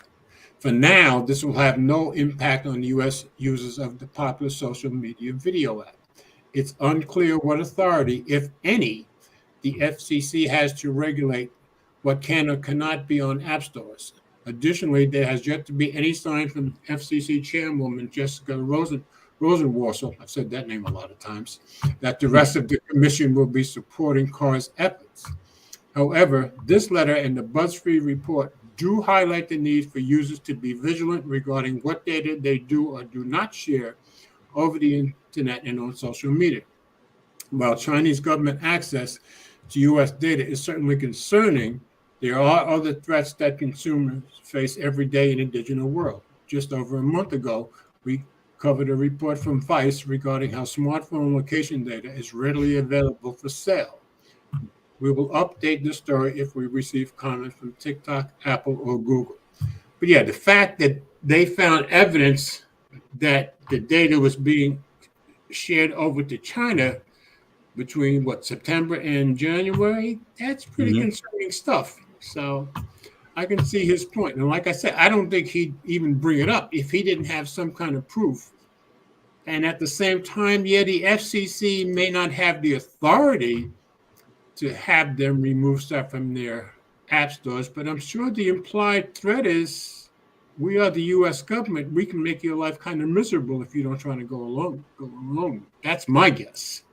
For now, this will have no impact on U.S. users of the popular social media video app. It's unclear what authority, if any, the FCC has to regulate what can or cannot be on app stores. Additionally, there has yet to be any sign from FCC Chairwoman Jessica Rosenworcel, I've said that name a lot of times, that the rest of the commission will be supporting Carr's efforts. However, this letter and the BuzzFeed report do highlight the need for users to be vigilant regarding what data they do or do not share over the internet and on social media. While Chinese government access to U.S. data is certainly concerning, there are other threats that consumers face every day in the digital world. Just over a month ago, we covered a report from Vice regarding how smartphone location data is readily available for sale. We will update the story if we receive comments from TikTok, Apple, or Google. But yeah, the fact that they found evidence that the data was being shared over to China between September and January, that's pretty concerning stuff. So I can see his point. And like I said, I don't think he'd even bring it up if he didn't have some kind of proof. And at the same time, the FCC may not have the authority to have them remove stuff from their app stores, but I'm sure the implied threat is, we are the U.S. government. We can make your life kind of miserable if you don't try to go alone. That's my guess.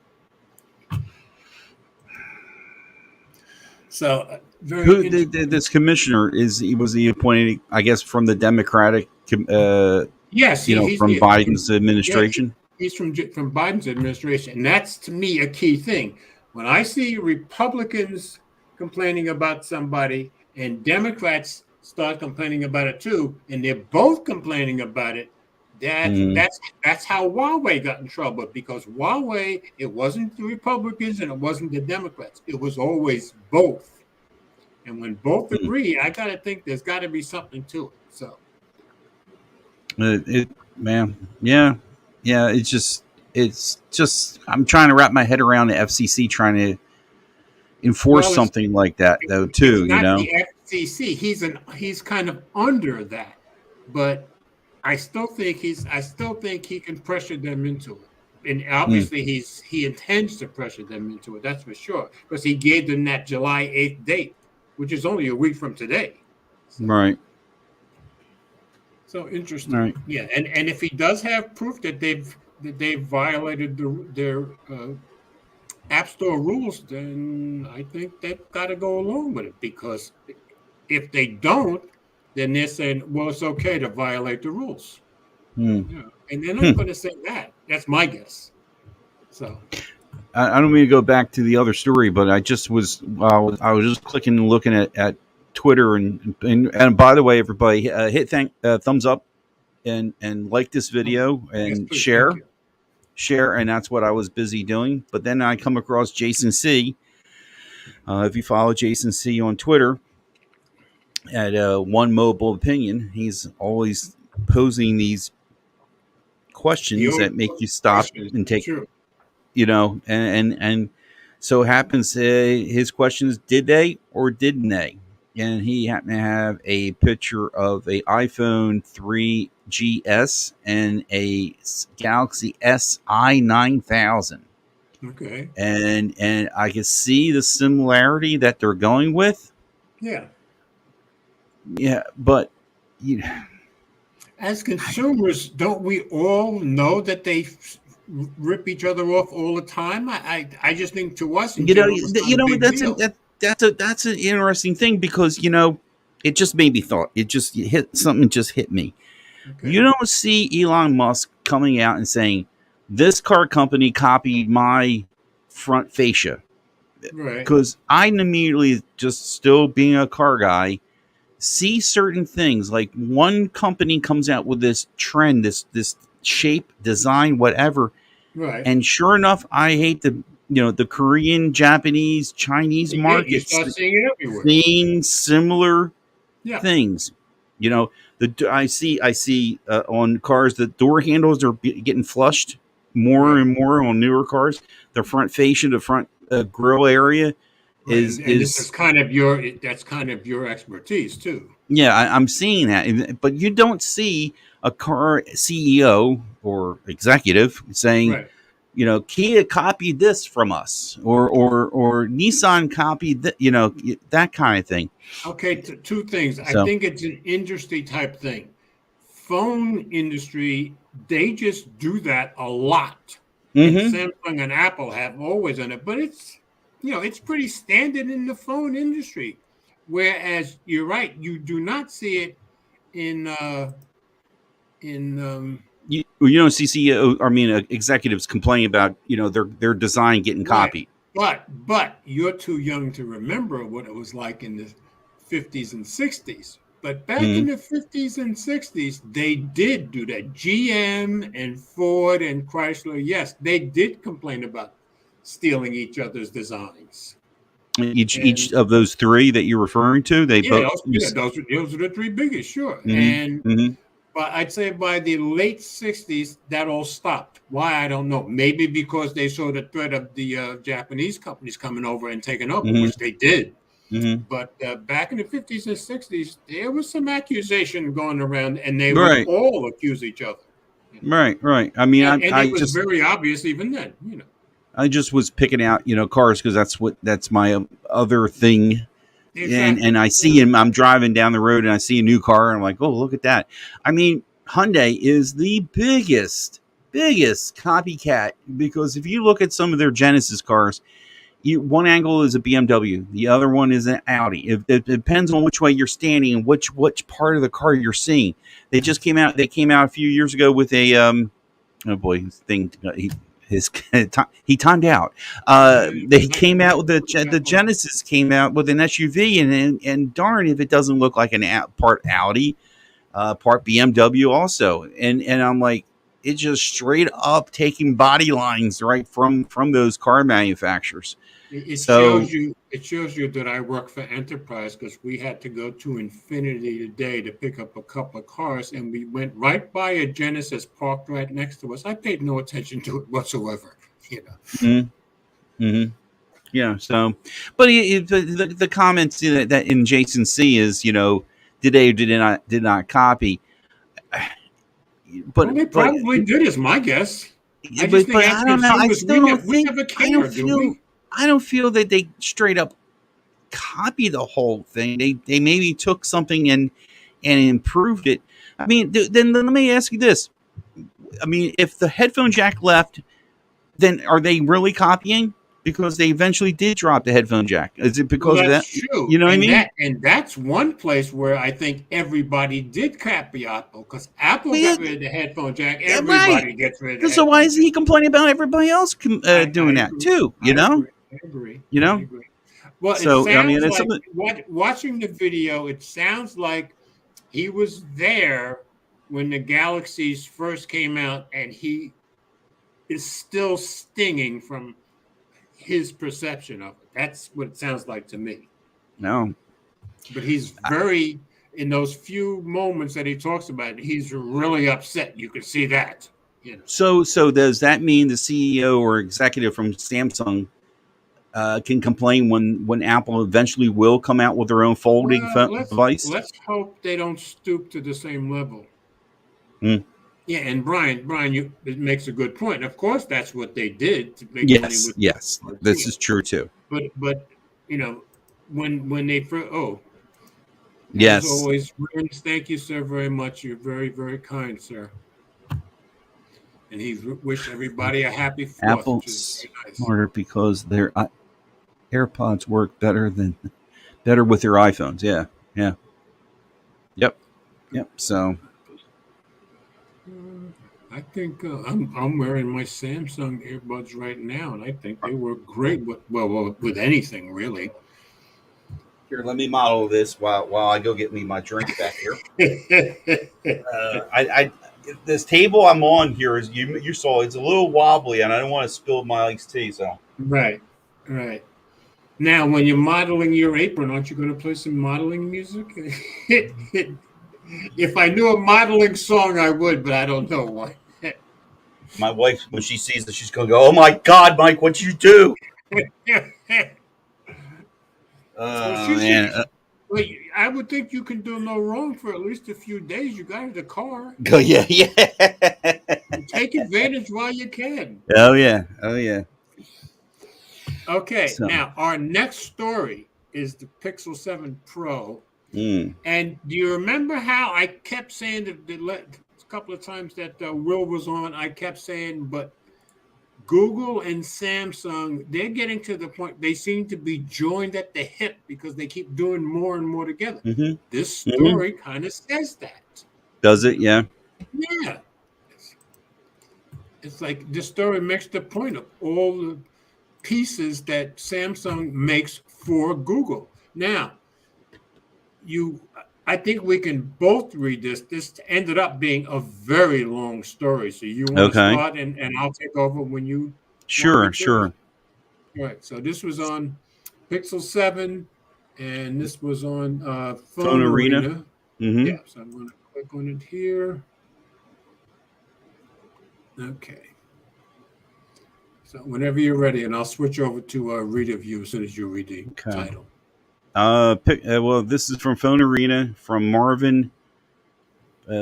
So, this commissioner was he appointed? I guess from the Democratic, yes, from Biden's administration. He's from Biden's administration, and that's to me a key thing. When I see Republicans complaining about somebody and Democrats start complaining about it too, and they're both complaining about it, that's how Huawei got in trouble, because Huawei, it wasn't the Republicans and it wasn't the Democrats. It was always both. And when both agree, I got to think there's got to be something to it. So, it's just I'm trying to wrap my head around the FCC trying to enforce something like that, though, too. The SEC. He's kind of under that, but I still think he can pressure them into it. And Mm, obviously he intends to pressure them into it, that's for sure. Because he gave them that July 8th date, which is only a week from today. right. So interesting. Right. Yeah, and if he does have proof that they've violated their App Store rules, then I think they've got to go along with it, because if they don't, then they're saying, well, it's okay to violate the rules. Mm. Yeah, and they're not Hmm. going to say that. That's my guess. So I don't mean to go back to the other story, but I was just clicking and looking at Twitter and by the way, everybody, hit thumbs up and like this video yes, and please, thank you. share, and that's what I was busy doing. But then I come across Jason C. If you follow Jason C on Twitter at One Mobile Opinion, he's always posing these He questions always that make you asks stop questions. and take, Sure. and so happens his questions, did they or didn't they? And he happened to have a picture of a iPhone 3GS and a Galaxy SI 9000, Okay. and I can see the similarity that they're going with. Yeah. Yeah, but you, As consumers, don't we all know that they rip each other off all the time? I just think to us in general, it's not a big deal. that's an interesting thing, because it just made me thought. It just hit something. Just hit me. You Okay. don't see Elon Musk coming out and saying this car company copied my front fascia, Right. because I immediately, just still being a car guy, see certain things. Like one company comes out with this trend, this shape, design, whatever, Right. and sure enough, I hate the Korean, Japanese, Chinese Yeah, you markets start seeing it everywhere. seeing similar Yeah. things. You know, I see on cars the door handles are getting flushed more Right. and more on newer cars. The front fascia, the front grill area Right. is And this is is kind of that's kind of your expertise too. yeah, I'm seeing that, but you don't see a car CEO or executive saying, Right. Kia copied this from us, or Nissan copied that kind of thing. Okay, two things. I So, think it's an industry type thing. Phone industry, they just do that a lot. And mm-hmm, Samsung and Apple have always done it, but it's pretty standard in the phone industry. Whereas you're right, you do not see it in in you don't see CEO, I mean, executives complaining about their design getting right. copied. But you're too young to remember what it was like in the 50s and 60s. But back Mm-hmm. in the 50s and 60s, they did do that. GM and Ford and Chrysler, yes, they did complain about stealing each other's designs. Each And of those three that you're referring to, they yeah, both. those are the three biggest, sure. Mm-hmm, mm-hmm, But I'd say by the late 60s, that all stopped. Why? I don't know. Maybe because they saw the threat of the Japanese companies coming over and taking over, mm-hmm, which they did. mm-hmm. But back in the 50s and 60s, there was some accusation going around, and they would Right, all accuse each other. right. I mean, And it was very obvious even then. I just was picking out cars because that's my other thing. And Exactly. I see him. I'm driving down the road and I see a new car and I'm like, oh, look at that. I mean, Hyundai is the biggest copycat, because if you look at some of their Genesis cars, one angle is a BMW, the other one is an Audi. It depends on which way you're standing and which part of the car you're seeing. They came out a few years ago with a oh boy, he timed out. They came out with the Genesis came out with an SUV, and darn if it doesn't look like part Audi, part BMW also. And I'm like, it's just straight up taking body lines right from those car manufacturers. It So shows you that I work for Enterprise, because we had to go to Infinity today to pick up a couple of cars, and we went right by a Genesis parked right next to us. I paid no attention to it whatsoever. mm-hmm. Yeah. So, but the comments that in Jason C is, did they or did not copy? Well, they But probably did, is my guess. I just but think but as I don't know. I consumers, still don't we think never I don't care, do feel we? I don't feel that they straight up copy the whole thing. They maybe took something and improved it. I mean, then let me ask you this. I mean, if the headphone jack left, then are they really copying? Because they eventually did drop the headphone jack. Is it Well, because of that's that? true, You know what I mean? and that's one place where I think everybody did copy Apple because Apple Well, got rid of the headphone jack. yeah, right. Everybody gets rid of the So why headphone is jack. he complaining about everybody else I doing that agree. too? I agree. I agree. You I know. agree. Well, it So I mean, sounds it's like something. watching the video. It sounds like he was there when the Galaxies first came out, and he is still stinging from his perception of it. That's what it sounds like to me. No. But he's very, in those few moments that he talks about it, he's really upset. You can see that. So does that mean the CEO or executive from Samsung can complain when Apple eventually will come out with their own folding Well, device? let's hope they don't stoop to the same level. Mm. Yeah, and Brian, it makes a good point. Of course, that's what they did to make money Yes, with yes, the this team. is true too. But when they first, as Yes, always, Rins, thank you, sir, very much. You're very, very kind, sir. And he wished everybody a happy 4th, which is Apple's very nice. smarter because their AirPods work better with their iPhones. Yeah, yeah, yep. So I think I'm wearing my Samsung earbuds right now, and I think they work great with anything really. here, let me model this while I go get me my drink back here. I this table I'm on here is you saw it's a little wobbly, and I don't want to spill my iced tea. So Right, right. Now, when you're modeling your apron, aren't you going to play some modeling music? If I knew a modeling song, I would, but I don't know one. my wife, when she sees this, she's gonna go, "Oh my God, Mike, what'd you do?" Well, Oh she should. man, Well, I would think you can do no wrong for at least a few days. You got the car. go yeah. Take advantage while you can. Oh yeah. Okay, So, now our next story is the Pixel 7 Pro. mm, And do you remember how I kept saying a couple of times that Will was on? I kept saying, but Google and Samsung, they're getting to the point they seem to be joined at the hip because they keep doing more and more together. mm-hmm, This mm-hmm. story kind of says that. Does it? Yeah. Yeah. It's like this story makes the point of all the pieces that Samsung makes for Google. Now, I think we can both read this. This ended up being a very long story. So you want to Okay. start and I'll take over when you Sure. want to. All right. So this was on Pixel 7 and this was on Phone Arena. Mm-hmm. Yeah. So I'm going to click on it here. Okay. So whenever you're ready, and I'll switch over to read a view as soon as you read the title. Well, this is from Phone Arena from Marvin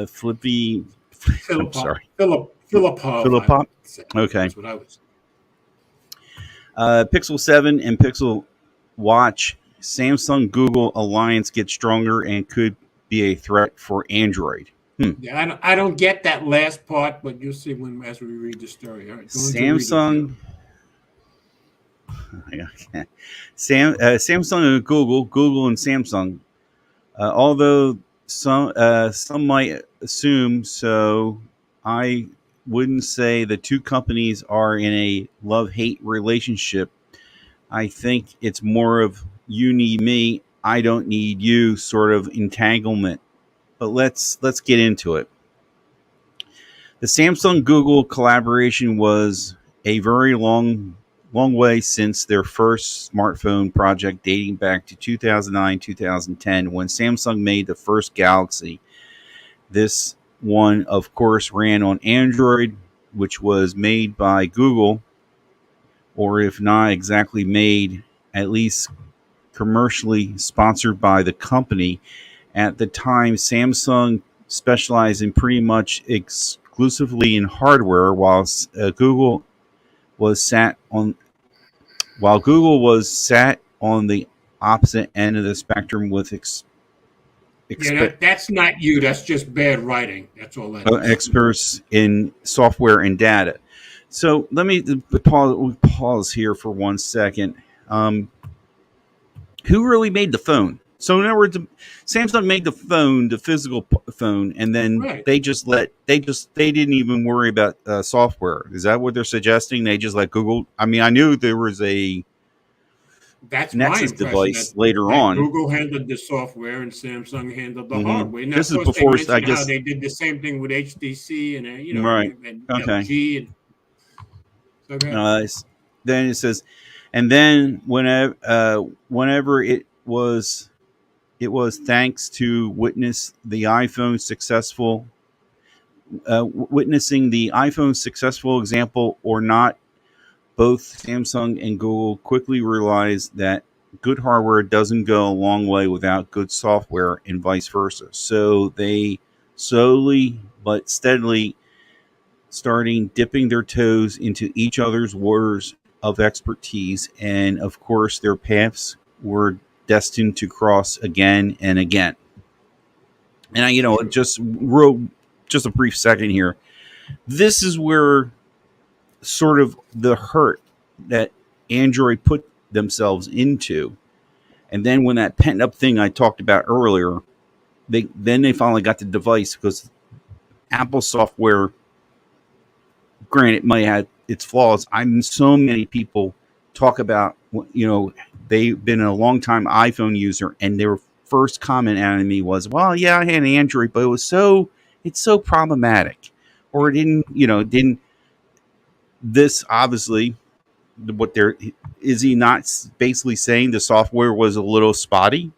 Flippy. I'm sorry, Philippov. Okay. That's what I was. Pixel 7 and Pixel Watch Samsung Google alliance gets stronger and could be a threat for Android. Yeah, I don't get that last part, but you'll see as we read the story. All right, Samsung. Samsung and Google and Samsung. Although some might assume so, I wouldn't say the two companies are in a love-hate relationship. I think it's more of you need me, I don't need you sort of entanglement. But let's get into it. The Samsung Google collaboration was a very long way since their first smartphone project dating back to 2009, 2010 when Samsung made the first Galaxy. This one, of course, ran on Android, which was made by Google, or if not exactly made, at least commercially sponsored by the company. At the time, Samsung specialized in pretty much exclusively in hardware, Google was sat on the opposite end of the spectrum with Yeah, expe- that's not you. That's just bad writing. That's all that is. experts in software and data. So let me pause here for 1 second. Who really made the phone? So in other words, Samsung made the phone, the physical phone, and then Right. they didn't even worry about software. Is that what they're suggesting? They just let Google. I mean, I knew there was a That's my Nexus impression device later that on. Google handled the software and Samsung handled the Hmm. hardware. And This of is course, they before, I mentioned how guess. they did the same thing with HTC and Right. and Okay. LG. And so go ahead. Then it says, and then whenever it was thanks to witnessing the iPhone's successful example or not, both Samsung and Google quickly realized that good hardware doesn't go a long way without good software and vice versa. So they slowly but steadily starting dipping their toes into each other's waters of expertise, and of course their paths were destined to cross again and again. And just a brief second here. This is where sort of the hurt that Android put themselves into. And then when that pent up thing I talked about earlier, they finally got the device, because Apple software, granted, might have its flaws. So many people talk about, they've been a long time iPhone user, and their first comment out of me was, well, yeah, I had an Android, but it's so problematic, or it didn't. This obviously, what they're is he not basically saying the software was a little spotty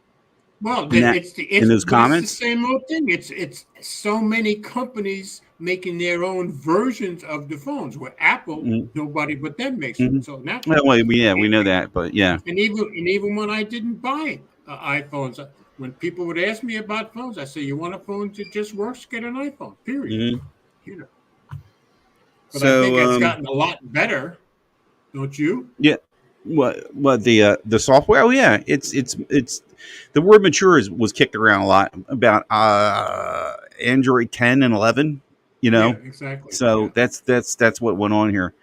Well, in that it's in those but it's the comments? same old thing. It's so many companies making their own versions of the phones. Where Apple, Mm-hmm. nobody but them makes Mm-hmm. it. So now, Well, we know that, but yeah. and even when I didn't buy iPhones, when people would ask me about phones, I say, "You want a phone that just works? Get an iPhone." Period. Mm-hmm. You know. But I think So it's gotten a lot better, don't you? yeah, what the software? Oh yeah, it's the word mature was kicked around a lot about Android 10 and 11. Yeah, exactly. So Yeah. that's what went on here.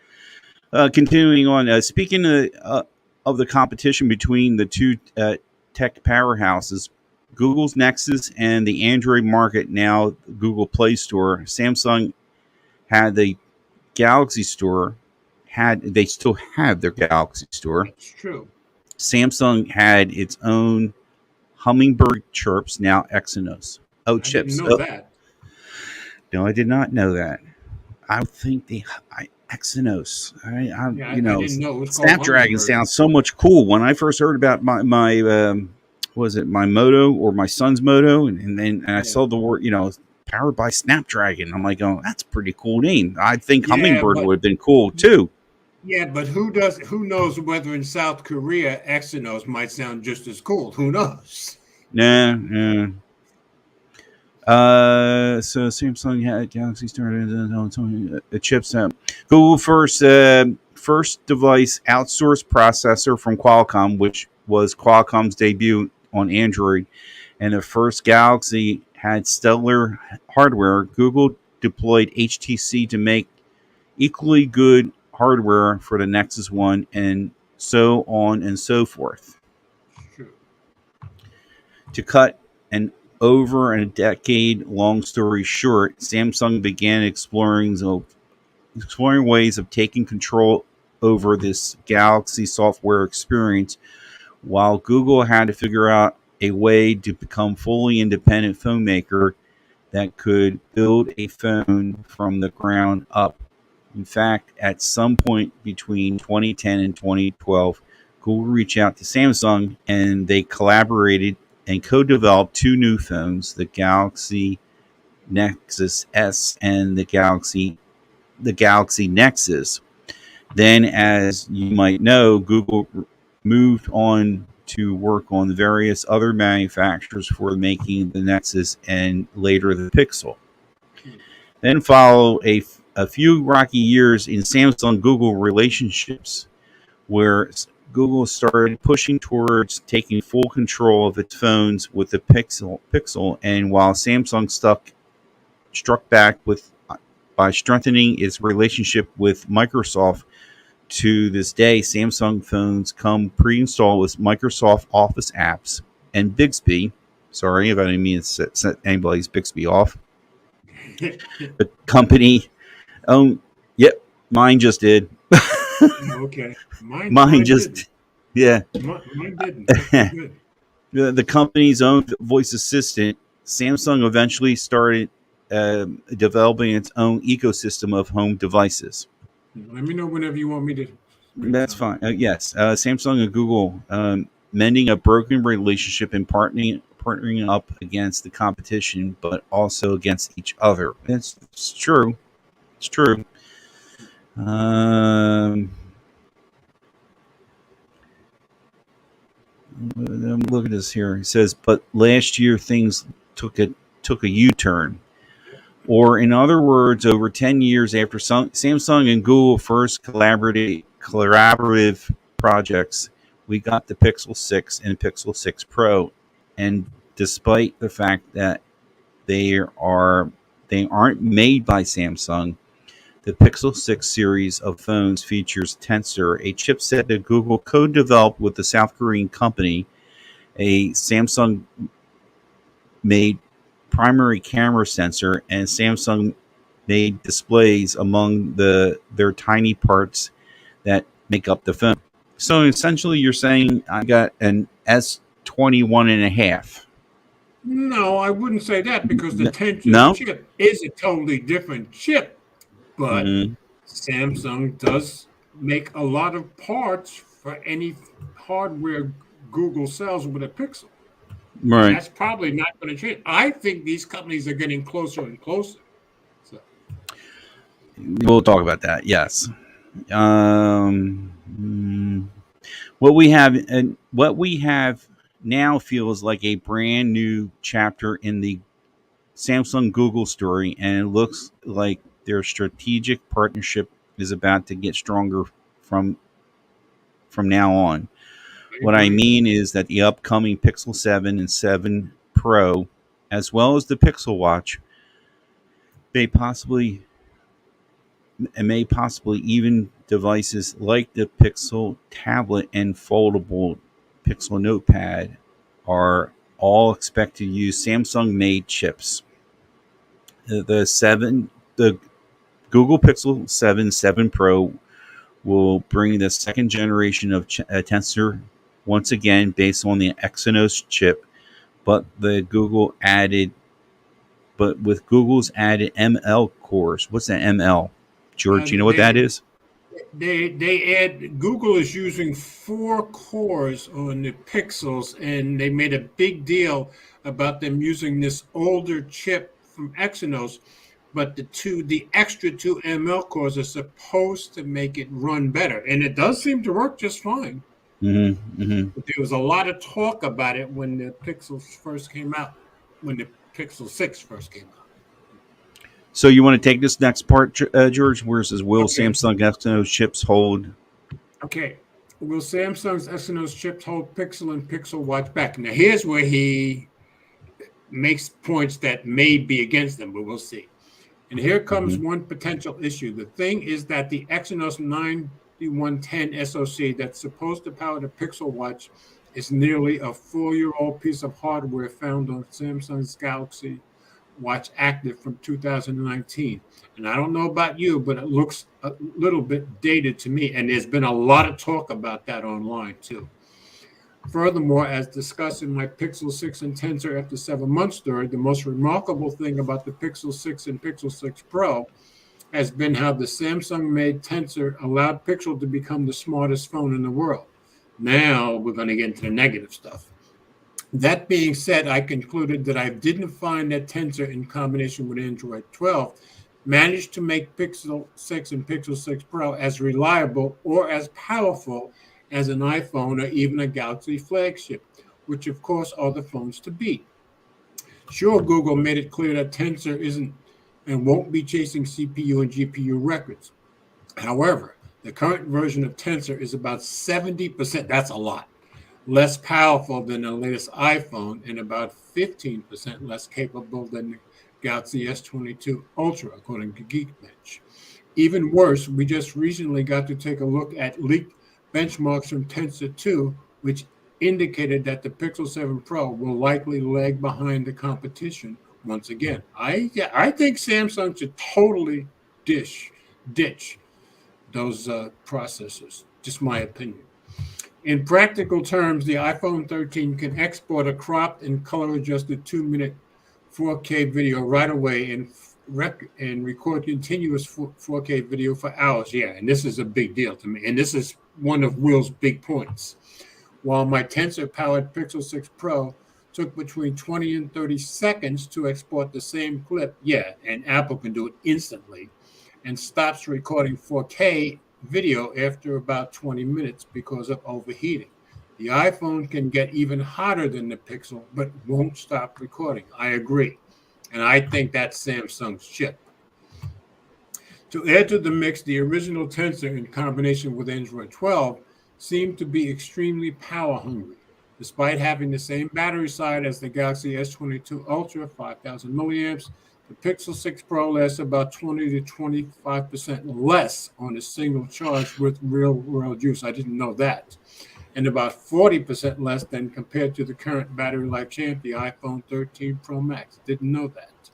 Continuing on, speaking of the competition between the two tech powerhouses, Google's Nexus and the Android market, now Google Play Store. Samsung had the Galaxy Store. They still have their Galaxy Store. That's true. Samsung had its own Hummingbird Chirps, now Exynos. Oh, I didn't chips. know Oh, that. no, I did not know that. I think Exynos. Yeah, I didn't know it was called Snapdragon Hummingbird. sounds so much cool. When I first heard about my was it my Moto or my son's Moto, and then I saw the word, powered by Snapdragon. I'm like, oh, that's a pretty cool name. I think Yeah, Hummingbird but would have been cool too. yeah, but who knows whether in South Korea Exynos might sound just as cool? Who knows? Nah. So Samsung had Galaxy started a chipset. Google first device outsourced processor from Qualcomm, which was Qualcomm's debut on Android, and the first Galaxy had stellar hardware. Google deployed HTC to make equally good hardware for the Nexus One, and so on and so forth. True. To cut an over a decade long story short, Samsung began exploring ways of taking control over this Galaxy software experience, while Google had to figure out a way to become fully independent phone maker that could build a phone from the ground up. In fact, at some point between 2010 and 2012, Google reached out to Samsung, and they collaborated and co-developed two new phones, the Galaxy Nexus S and the Galaxy Nexus. Then, as you might know, Google moved on to work on the various other manufacturers for making the Nexus and later the Pixel. Then follow a few rocky years in Samsung Google relationships, where Google started pushing towards taking full control of its phones with the Pixel, and while Samsung struck back with by strengthening its relationship with Microsoft. To this day, Samsung phones come pre-installed with Microsoft Office apps and Bixby. Sorry if I didn't mean to set anybody's Bixby off. The company, yep, mine just did. Okay. Mine just, didn't. yeah. Mine didn't. Okay, good. The company's own voice assistant, Samsung eventually started developing its own ecosystem of home devices. Let me know whenever you want me to. That's fine. Yes, Samsung and Google mending a broken relationship and partnering up against the competition, but also against each other. It's true. It's true. Look at this here. He says, but last year things took a U-turn. Or in other words, over 10 years after Samsung and Google first collaborative projects, we got the Pixel 6 and Pixel 6 Pro. And despite the fact that they aren't made by Samsung, the Pixel 6 series of phones features Tensor, a chipset that Google co-developed with the South Korean company, a Samsung-made primary camera sensor, and Samsung made displays among their tiny parts that make up the phone. So essentially you're saying I got an S21 and a half. No, I wouldn't say that because the No? chip is a totally different chip. But Samsung does make a lot of parts for any hardware Google sells with a Pixel. Right. That's probably not going to change. I think these companies are getting closer and closer. So. We'll talk about that. Yes. What we have now feels like a brand new chapter in the Samsung Google story, and it looks like their strategic partnership is about to get stronger from now on. What I mean is that the upcoming Pixel 7 and 7 Pro, as well as the Pixel Watch, may possibly even devices like the Pixel tablet and foldable Pixel Notepad are all expected to use Samsung-made chips. The Google Pixel 7 Pro will bring the second generation of Tensor once again based on the Exynos chip, but with Google's added ML cores. What's that ML? George, you know what that is? They add, Google is using 4 cores on the Pixels, and they made a big deal about them using this older chip from Exynos, but the extra 2 ML cores are supposed to make it run better, and it does seem to work just fine. But there was a lot of talk about it when the Pixels first came out, when the Pixel 6 first came out. So you want to take this next part, George? Where it says, will Samsung Exynos chips hold? Okay. Will Samsung's Exynos chips hold Pixel and Pixel Watch back? Now, here's where he makes points that may be against them, but we'll see. And here comes one potential issue. The thing is that the Exynos 9110 SoC that's supposed to power the Pixel Watch is nearly a 4-year-old piece of hardware found on Samsung's Galaxy Watch Active from 2019. And I don't know about you, but it looks a little bit dated to me. And there's been a lot of talk about that online too. Furthermore, as discussed in my Pixel 6 and Tensor after 7 months story, the most remarkable thing about the Pixel 6 and Pixel 6 Pro has been how the Samsung-made Tensor allowed Pixel to become the smartest phone in the world. Now we're going to get into the negative stuff. That being said, I concluded that I didn't find that Tensor in combination with Android 12 managed to make Pixel 6 and Pixel 6 Pro as reliable or as powerful as an iPhone or even a Galaxy flagship, which of course are the phones to beat. Sure, Google made it clear that Tensor isn't and won't be chasing CPU and GPU records. However, the current version of Tensor is about 70%, that's a lot, less powerful than the latest iPhone and about 15% less capable than the Galaxy S22 Ultra, according to Geekbench. Even worse, we just recently got to take a look at leaked benchmarks from Tensor 2, which indicated that the Pixel 7 Pro will likely lag behind the competition once again. I think Samsung should totally ditch those processors. Just my opinion. In practical terms, the iPhone 13 can export a cropped and color-adjusted 2-minute 4K video right away and record continuous 4K video for hours. Yeah, and this is a big deal to me. And this is one of Will's big points. While my Tensor-powered Pixel 6 Pro took between 20 and 30 seconds to export the same clip, yeah, and Apple can do it instantly, and stops recording 4K video after about 20 minutes because of overheating. The iPhone can get even hotter than the Pixel, but won't stop recording. I agree. And I think that's Samsung's chip. To add to the mix, the original Tensor in combination with Android 12 seemed to be extremely power hungry. Despite having the same battery side as the Galaxy S22 Ultra, 5,000 milliamps, the Pixel 6 Pro lasts about 20 to 25% less on a single charge with real-world use. I didn't know that. And about 40% less than compared to the current battery life champ, the iPhone 13 Pro Max. Didn't know that.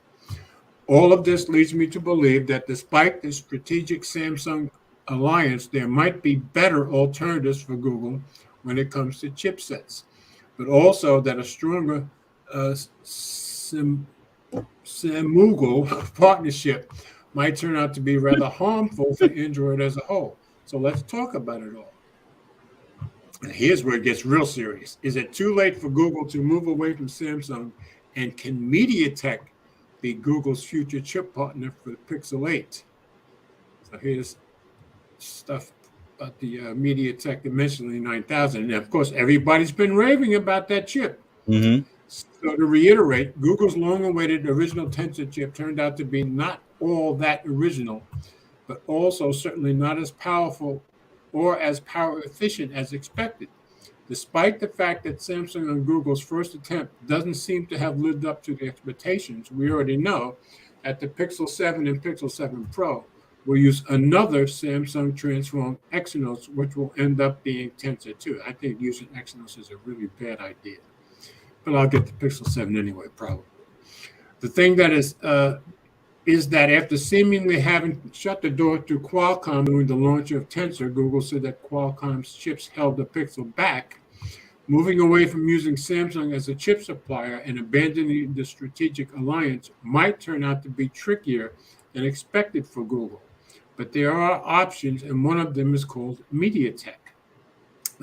All of this leads me to believe that despite the strategic Samsung alliance, there might be better alternatives for Google when it comes to chipsets, but also that a stronger Samsung partnership might turn out to be rather harmful for Android as a whole. So let's talk about it all. And here's where it gets real serious. Is it too late for Google to move away from Samsung? And can MediaTek be Google's future chip partner for the Pixel 8? So here's stuff about the MediaTek Dimensity 9000. And of course, everybody's been raving about that chip. Mm-hmm. So to reiterate, Google's long-awaited original Tensor chip turned out to be not all that original, but also certainly not as powerful or as power efficient as expected. Despite the fact that Samsung and Google's first attempt doesn't seem to have lived up to the expectations, we already know that the Pixel 7 and Pixel 7 Pro will use another Samsung transformed Exynos, which will end up being Tensor 2. I think using Exynos is a really bad idea, but I'll get the Pixel 7 anyway, probably. The thing that is that after seemingly having shut the door to Qualcomm during the launch of Tensor, Google said that Qualcomm's chips held the Pixel back. Moving away from using Samsung as a chip supplier and abandoning the strategic alliance might turn out to be trickier than expected for Google. But there are options, and one of them is called MediaTek.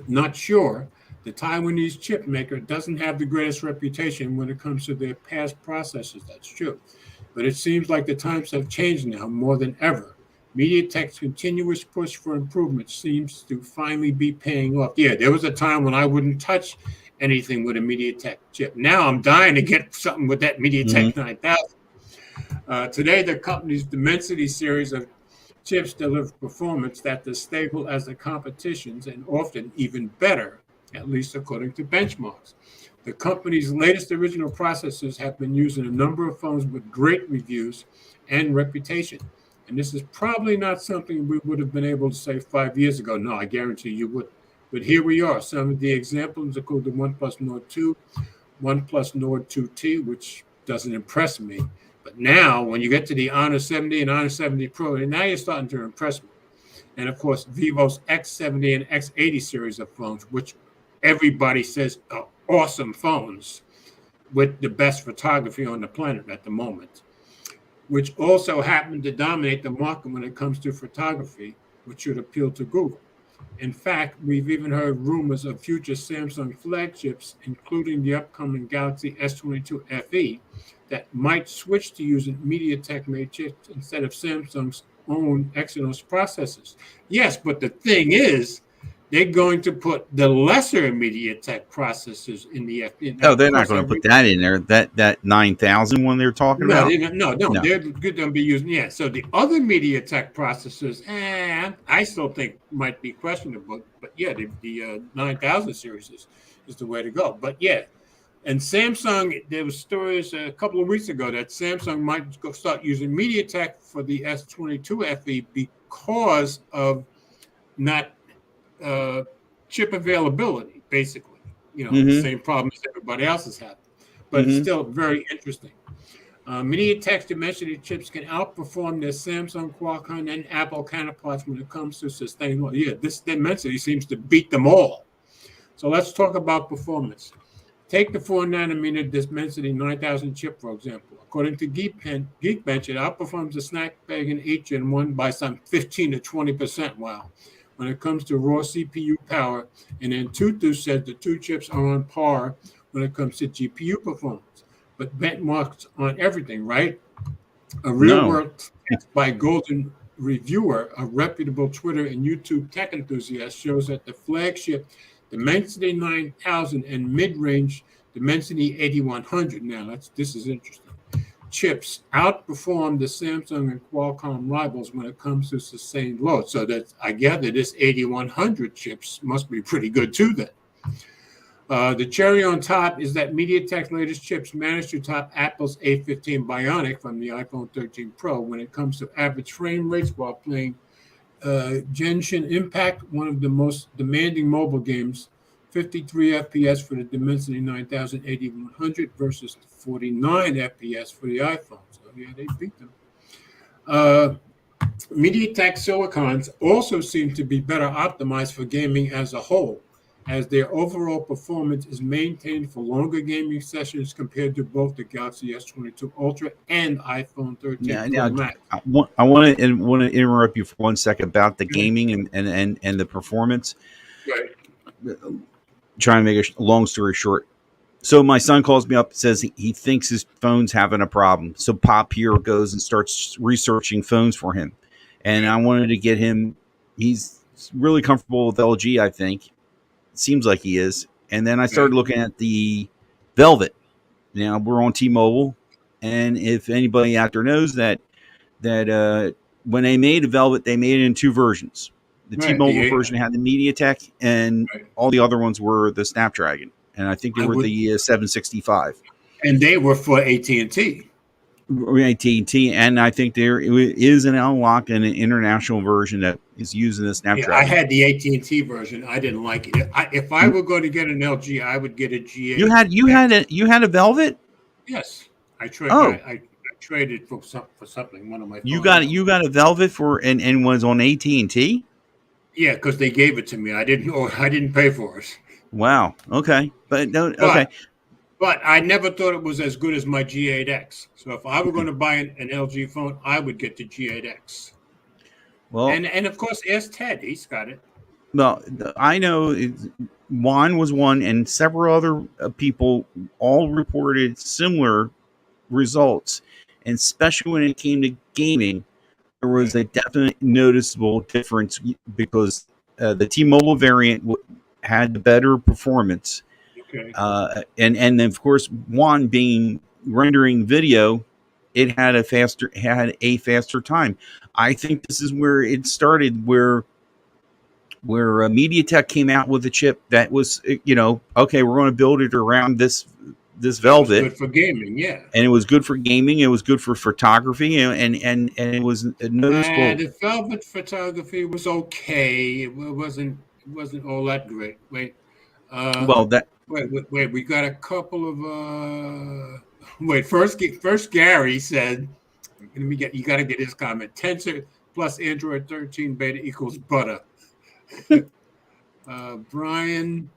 Not sure, the Taiwanese chip maker doesn't have the greatest reputation when it comes to their past processors, that's true. But it seems like the times have changed now more than ever. MediaTek's continuous push for improvement seems to finally be paying off. Yeah, there was a time when I wouldn't touch anything with a MediaTek chip. Now I'm dying to get something with that MediaTek 9000. Today, the company's Dimensity series of chips deliver performance that's as stable as the competition's and often even better, at least according to benchmarks. The company's latest original processors have been used in a number of phones with great reviews and reputation. And this is probably not something we would have been able to say 5 years ago. No, I guarantee you wouldn't. But here we are. Some of the examples include the OnePlus Nord 2, OnePlus Nord 2T, which doesn't impress me. But now, when you get to the Honor 70 and Honor 70 Pro, now you're starting to impress me. And of course, Vivo's X70 and X80 series of phones, which everybody says are awesome phones with the best photography on the planet at the moment, which also happen to dominate the market when it comes to photography, which should appeal to Google. In fact, we've even heard rumors of future Samsung flagships, including the upcoming Galaxy S22 FE, that might switch to using MediaTek-made chips instead of Samsung's own Exynos processors. Yes, but the thing is, they're going to put the lesser MediaTek processors in the FE. Now, Oh, of they're not course, going to put that in there. That 9,000 one they're talking no, about. no, No. they're good to be using. Yeah, so the other MediaTek processors, I still think might be questionable. But yeah, the 9000 series is the way to go. But yeah, and Samsung, there was stories a couple of weeks ago that Samsung might start using MediaTek for the S22 FE because of not chip availability, basically. The Mm-hmm. same problem as everybody else is having. But it's Mm-hmm. still very interesting. MediaTek's Dimensity chips can outperform their Samsung, Qualcomm, and Apple counterparts when it comes to sustainable. Yeah, this Dimensity seems to beat them all. So let's talk about performance. Take the 4-nanometer Dimensity 9000 chip, for example. According to Geekbench, it outperforms the Snapdragon 8 Gen 1 by some 15 to 20%. Wow. When it comes to raw CPU power, and then Tutu said the two chips are on par when it comes to GPU performance. But benchmarks on everything, right? A No. real-world test by Golden Reviewer, a reputable Twitter and YouTube tech enthusiast, shows that the flagship Dimensity 9000 and mid-range Dimensity 8100, now this is interesting, chips outperform the Samsung and Qualcomm rivals when it comes to sustained load. So that I gather this 8100 chips must be pretty good too then. The cherry on top is that MediaTek's latest chips managed to top Apple's A15 Bionic from the iPhone 13 Pro when it comes to average frame rates while playing Genshin Impact, one of the most demanding mobile games, 53 FPS for the Dimensity 9000 8100 versus 49 FPS for the iPhone. So yeah, they beat them. MediaTek Silicons also seem to be better optimized for gaming as a whole, as their overall performance is maintained for longer gaming sessions compared to both the Galaxy S22 Ultra and iPhone 13 Pro Max. I want to interrupt you for 1 second about the gaming and the performance. Right. Trying to make a long story short. So my son calls me up and says he thinks his phone's having a problem. So Pop here goes and starts researching phones for him. And I wanted to get him, he's really comfortable with LG, I think. Seems like he is. And then I started looking at the Velvet. Now we're on T-Mobile, and if anybody out there knows that when they made the Velvet, they made it in two versions. The T-Mobile version had the MediaTek, and all the other ones were the Snapdragon. And I think they were the 765. And they were for AT&T. AT&T, and I think there is an unlock and an international version that is using the Snapdragon. Yeah, I had the AT&T version. I didn't like it. If I were going to get an LG, I would get a GA. You had a Velvet? Yes, I traded for something. One of my phones. You got a Velvet for and was on AT&T? Yeah, because they gave it to me. I didn't pay for it. Wow. Okay, okay. But I never thought it was as good as my G8X. So if I were going to buy an LG phone, I would get the G8X. Well, and of course, ask Ted. He's got it. Well, I know Juan was one, and several other people all reported similar results. And especially when it came to gaming, there was a definite noticeable difference because the T-Mobile variant had the better performance. Okay. And of course, Juan being rendering video, it had a faster time. I think this is where it started, where MediaTek came out with a chip that was, okay, we're going to build it around this Velvet. It was good for gaming, yeah. And it was good for gaming. It was good for photography, and it was noticeable. The Velvet photography was okay. It wasn't all that great. Wait. Wait. We got a couple of. First, Gary said, you got to get his comment. Tensor plus Android 13 beta equals butter. Brian,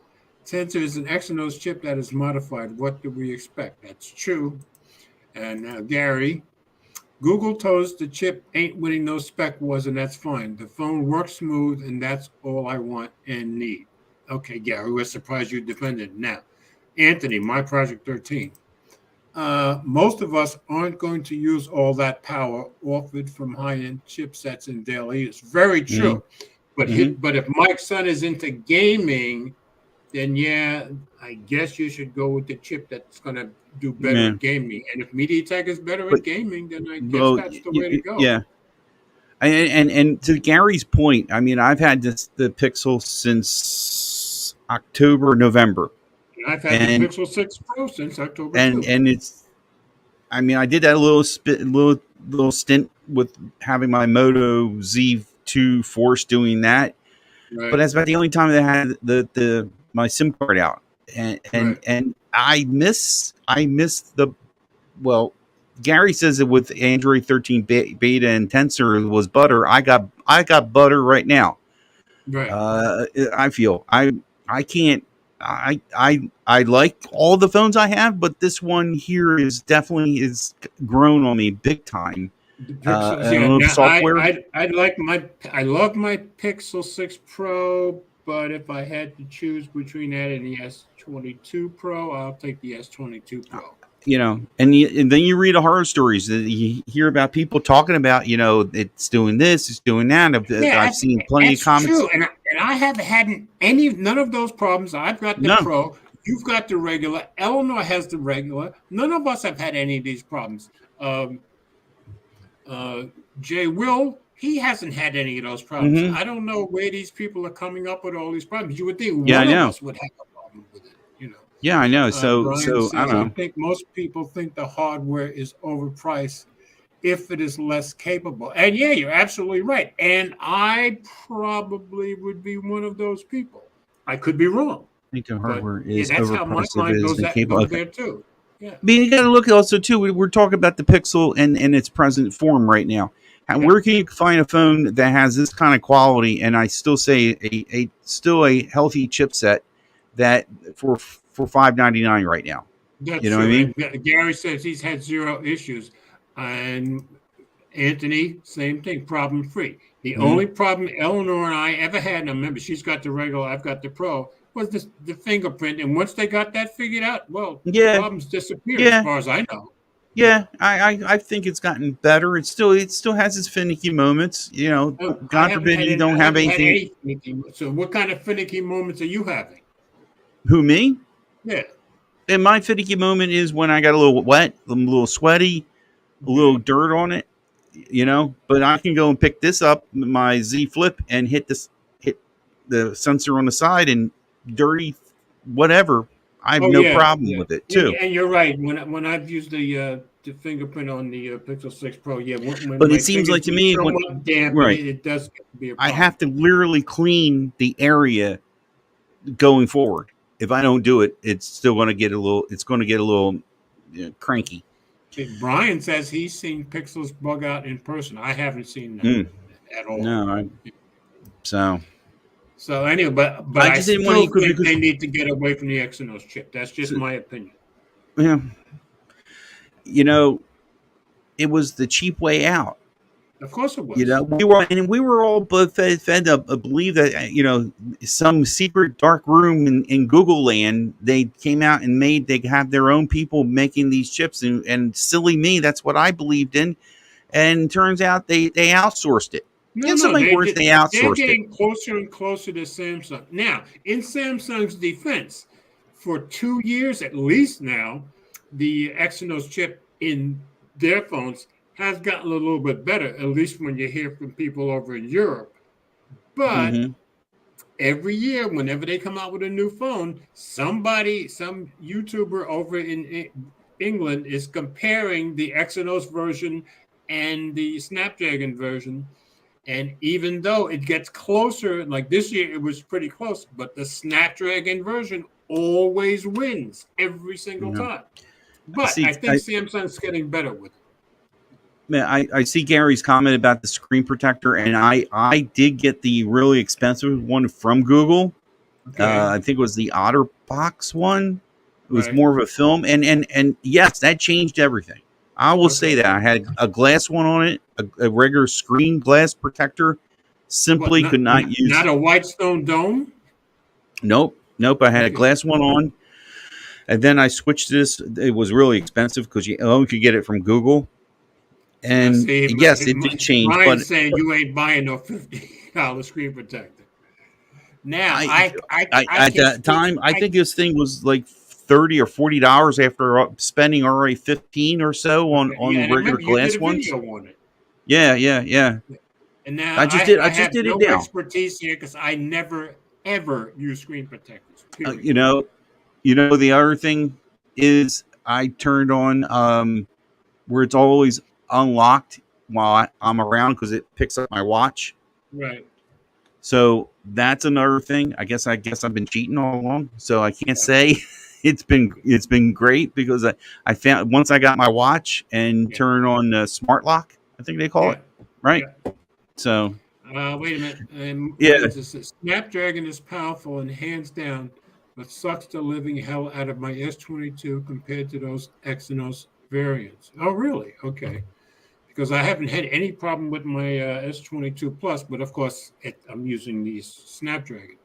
Tensor is an Exynos chip that is modified. What do we expect? That's true. And Gary, Google told us the chip ain't winning no spec wars, and that's fine. The phone works smooth, and that's all I want and need. Okay, Gary, we're surprised you defended it. Now, Anthony, my Project 13. Most of us aren't going to use all that power offered from high-end chipsets in daily use. Very Mhm. true. But Mhm. but if Mike's son is into gaming, then yeah, I guess you should go with the chip that's going to do better Yeah. at gaming. And if MediaTek is better But at gaming, then I guess well, that's the way to go. yeah. And to Gary's point, I mean, I've had the Pixel since October, November, And I've had the and Pixel 6 Pro since October and too. and it's. I mean, I did that little stint with having my Moto Z2 Force doing that, but Right, that's about the only time that I had the my SIM card out, and and right. and I miss the well. Gary says that with Android 13 beta and Tensor was butter. I got butter right now. Right. I feel I can't. I like all the phones I have, but this one here is definitely is grown on me big time. The Pixels, And a yeah. little Now software. I love my Pixel 6 Pro, but if I had to choose between that and the S22 Pro, I'll take the S22 Pro. And then you read the horror stories that you hear about people talking about, it's doing this, it's doing that. Yeah, I've seen plenty of that's comments. true. And I haven't had none of those problems. I've got the No, Pro. You've got the regular. Eleanor has the regular. None of us have had any of these problems. Um, Jay Will, he hasn't had any of those problems. hmm I don't know where these people are coming up with all these problems. You would think yeah, I one of know. us would have a problem with it, you know. Yeah, I know. Brian So I says, don't I know. think most people think the hardware is overpriced if it is less capable. And yeah, you're absolutely right. And I probably would be one of those people. I could be wrong, I think the but hardware yeah, is that's how my overpriced if it mind has goes been capable. Okay. there too. Yeah. I mean, you got to look also too. We're talking about the Pixel and its present form right now. Yeah. Where can you find a phone that has this kind of quality? And I still say still a healthy chipset that for $599 right now. That's You know what I true. mean? And Gary says he's had zero issues. And Anthony, same thing, problem free. The Mhm. only problem Eleanor and I ever had, and I remember she's got the regular, I've got the Pro, was the fingerprint. And once they got that figured out, well, Yeah, problems disappeared as yeah, far as I know. yeah. I think it's gotten better. It still has its finicky moments. I God forbid you don't have haven't had anything. any finicky. So what kind of finicky moments are you having? Who, me? Yeah. And my finicky moment is when I got a little wet, a little sweaty, a little dirt on it. But I can go and pick this up, my Z Flip, and hit the sensor on the side and dirty whatever. I have Oh no yeah, problem yeah. with it too. And you're right. When I've used the fingerprint on the Pixel 6 Pro, yeah, when But my it seems fingers like to get me somewhat damp, right, it does be a I problem. have to literally clean the area going forward. If I don't do it, it's still going to get a little. It's going to get a little cranky. Brian says he's seen Pixels bug out in person. I haven't seen that Mm, at all. no, so So anyway, but I I just didn't want still to think because they need to get away from the Exynos chip. That's just my opinion. yeah, you know, it was the cheap way out. Of course it was. We were all fed up, believe that some secret dark room in Google land. They came out and they have their own people making these chips, and silly me, that's what I believed in. And turns out they outsourced it. In so many words, they they're outsourced it. getting closer and closer to Samsung. Now, in Samsung's defense, for 2 years at least now, the Exynos chip in their phones has gotten a little bit better, at least when you hear from people over in Europe. But hmm every year, whenever they come out with a new phone, some YouTuber over in England is comparing the Exynos version and the Snapdragon version. And even though it gets closer, like this year, it was pretty close, but the Snapdragon version always wins every single time. But I think Samsung's getting better with it. Man, I see Gary's comment about the screen protector, and I did get the really expensive one from Google. Okay. I think it was the OtterBox one. It was Right. more of a film, and yes, that changed everything. I will say Okay. that I had a glass one on it, a regular screen glass protector. What? Simply could not use. Not a Whitestone dome? Nope, nope. I had a Okay. glass one on, and then I switched this. It was really expensive because you only could get it from Google. And See, yes, it did change, but Brian's saying you ain't buying no $50 screen protector. Now, I, I at can that speak. time, I think this thing was like $30 or $40 after spending already 15 or so Okay, yeah, on and I regular remember you did glass a ones. video on it. Yeah, yeah, yeah. And now I I have just did it no now. expertise here because I never ever use screen protectors. Period. You know, the other thing is I turned on where it's always unlocked while I'm around because it picks up my watch. Right. So that's another thing. I guess I've been cheating all along. So I can't Yeah. say it's been great because I found once I got my watch and Yeah. turn on smart lock, I think they call Yeah. it, right? Yeah. So Wait a minute. yeah, What is this? Snapdragon is powerful and hands down, but sucks the living hell out of my S22 compared to those Exynos variants. Oh, really? Okay. Because I haven't had any problem with my S22 Plus, but of course I'm using these Snapdragon.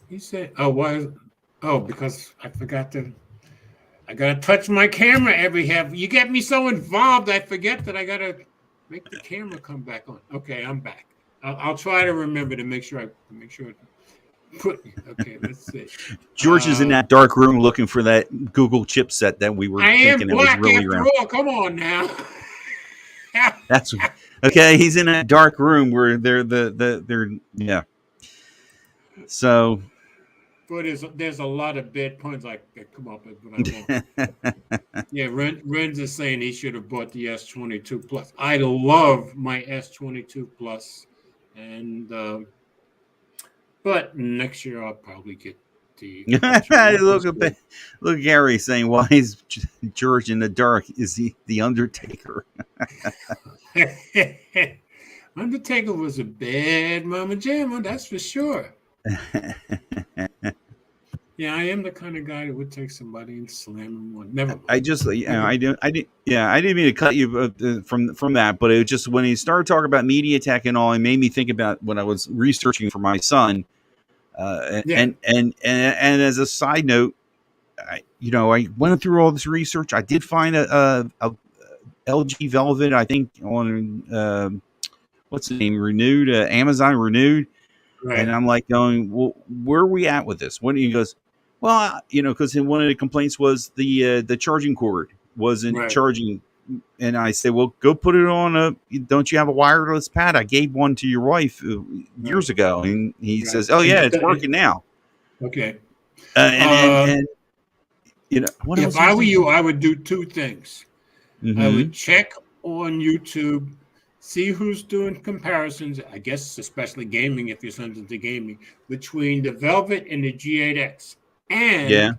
He said, "Oh, why? Oh, because I forgot to. I gotta touch my camera every half. You get me so involved, I forget that I gotta make the camera come back on. Okay, I'm back. I'll try to remember to make sure put. Okay, let's see. George is in that dark room looking for that Google chipset that we were I am thinking that was black really after around. all. Come on now. That's okay. He's in that dark room where they're yeah. So But there's a lot of bad puns I could come up with, but I won't. Yeah, Renz is saying he should have bought the S22 Plus. I love my S22 Plus, and but next year I'll probably get the look, Gary saying, "Why is George in the dark? Is he the Undertaker?" Undertaker was a bad mama jamma, that's for sure. Yeah, I am the kind of guy that would take somebody and slam them one. Never mind. I just, I didn't mean to cut you from that, but it was just when he started talking about MediaTek and all, it made me think about when I was researching for my son. And as a side note, I went through all this research. I did find a LG Velvet, I think on what's the name, Renewed, Amazon Renewed. Right. And I'm like going, well, where are we at with this? When he goes, well, because one of the complaints was the charging cord wasn't charging. And I said, well, go put it on don't you have a wireless pad? I gave one to your wife years ago. And he says, oh yeah, it's working now. Okay. And what if I were you, I would do two things. Mm-hmm. I would check on YouTube, see who's doing comparisons, I guess especially gaming if you're into gaming, between the Velvet and the G8X. And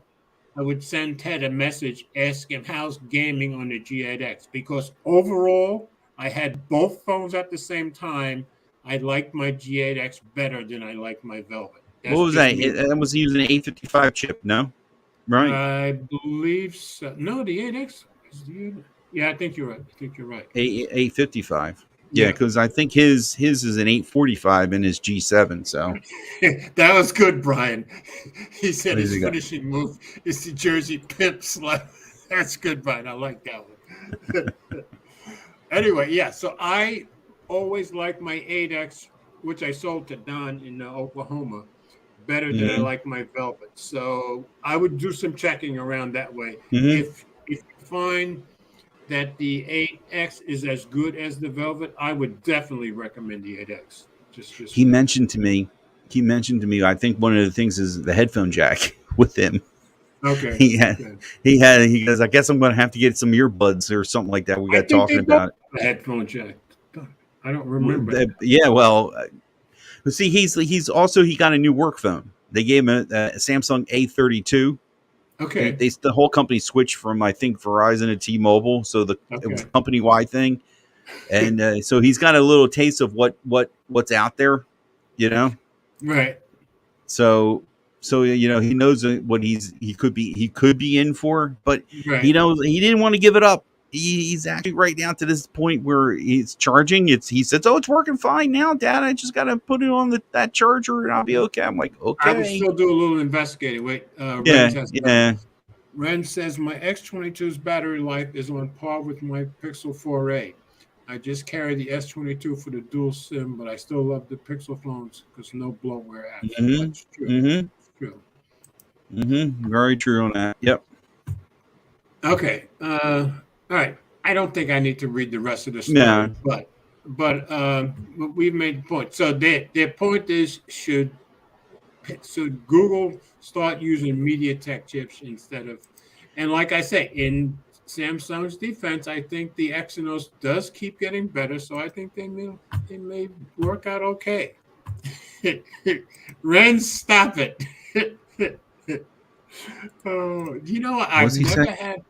I would send Ted a message asking how's gaming on the G8X, because overall, I had both phones at the same time. I liked my G8X better than I liked my Velvet. What was that? That was using an 855 chip, no? Right. I believe so. No, the 8X. Yeah, I think you're right. 855. Yeah, because I think his is an 845 in his G7. So that was good, Brian. He said his finishing move is the Jersey Pimp slap. That's good, Brian. I like that one. Anyway, yeah. So I always liked my 8X, which I sold to Don in Oklahoma, better than I like my Velvet. So I would do some checking around that way. If you find that the 8X is as good as the Velvet, I would definitely recommend the 8X. He mentioned to me, I think one of the things is the headphone jack with him. Okay. He goes, I guess I'm going to have to get some earbuds or something like that. We got talking about the headphone jack. I don't remember. Yeah, well, see, he got a new work phone. They gave him a Samsung A32. Okay. The whole company switched from, I think, Verizon to T-Mobile, so it was a company-wide thing, and so he's got a little taste of what's out there, Right. So So he knows what he could be in for, but Right. he knows he didn't want to give it up. He's actually right down to this point where he's charging. He says, "Oh, it's working fine now, Dad. I just got to put it on that charger and I'll be okay." I'm like, I will "Okay, still do a little investigating. Wait, yeah, yeah." Ren says my X22's battery life is on par with my Pixel 4a. I just carry the S22 for the dual SIM, but I still love the Pixel phones because no bloatware apps. Mm-hmm. That's true. Mm-hmm. That's true. Mm-hmm. Very true on that. Yep. Okay. All right. I don't think I need to read the rest of the story, Yeah. but we've made the point. So their point is should Google start using MediaTek chips instead of, and like I say, in Samsung's defense, I think the Exynos does keep getting better, so I think they may work out okay. Ren, stop it. Oh, I've never had.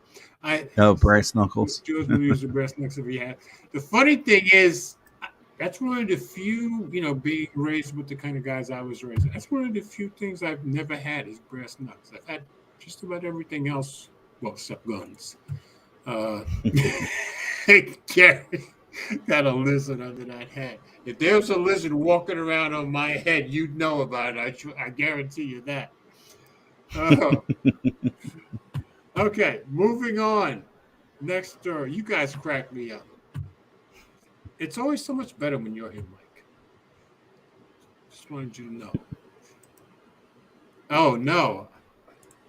Brass knuckles. George will use the brass knuckles if he had. The funny thing is, that's one of the few, being raised with the kind of guys I was raised with. That's one of the few things I've never had is brass knuckles. I've had just about everything else, well, except guns. Gary got a lizard under that head. If there was a lizard walking around on my head, you'd know about it. I guarantee you that. Okay, moving on. Next story. You guys crack me up. It's always so much better when you're here, Mike. Just wanted you to know. Oh, no.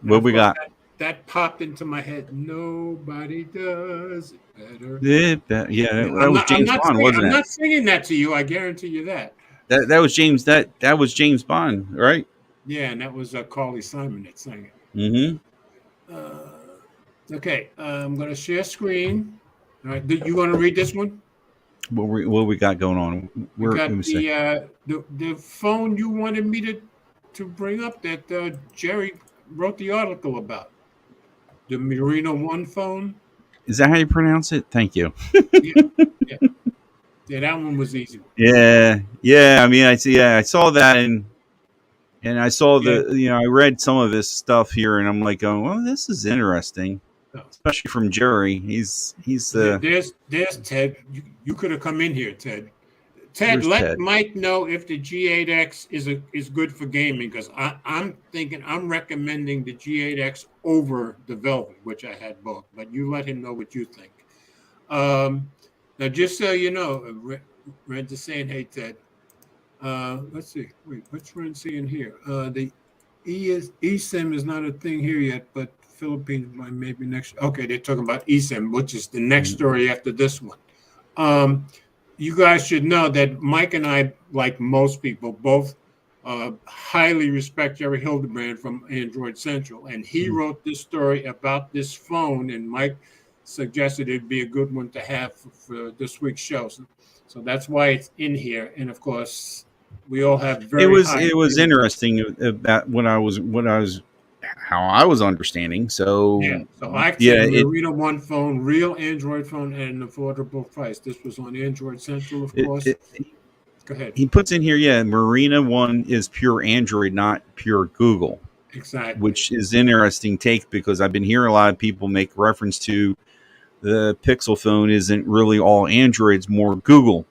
What we got? That popped into my head. Nobody does it better. That was James Bond, wasn't it? I'm not singing that to you. I guarantee you that. That was James. That was James Bond, right? Yeah, and that was Carly Simon that sang it. Mm-hmm. Okay, I'm going to share screen. All right, you want to read this one? What we got going on? We got the phone you wanted me to bring up that Jerry wrote the article about. The Marina One phone. Is that how you pronounce it? Thank you. Yeah, that one was easy. Yeah. I mean, I saw that and I saw I read some of this stuff here, and I'm like, oh, well, this is interesting, especially from Jerry. He's there's Ted. You could have come in here, Ted. Ted, let Ted. Mike know if the G8X is good for gaming, because I'm recommending the G8X over the Velvet, which I had both. But you let him know what you think. Now, just so you know, Ren is saying, hey, Ted. Let's see. Wait, what's Ren saying here? The eSIM is not a thing here yet, but Philippines might maybe next. Okay, they're talking about eSIM, which is the next story after this one. You guys should know that Mike and I, like most people, both highly respect Jerry Hildebrand from Android Central, and he wrote this story about this phone, and Mike suggested it'd be a good one to have for this week's show. So that's why it's in here, and of course, we all have very. It was interesting about how I was understanding. So Marina One phone, real Android phone, at an affordable price. This was on Android Central, of course. Go ahead. He puts in here, Marina One is pure Android, not pure Google. Exactly. Which is interesting take, because I've been hearing a lot of people make reference to the Pixel phone isn't really all Androids, more Google.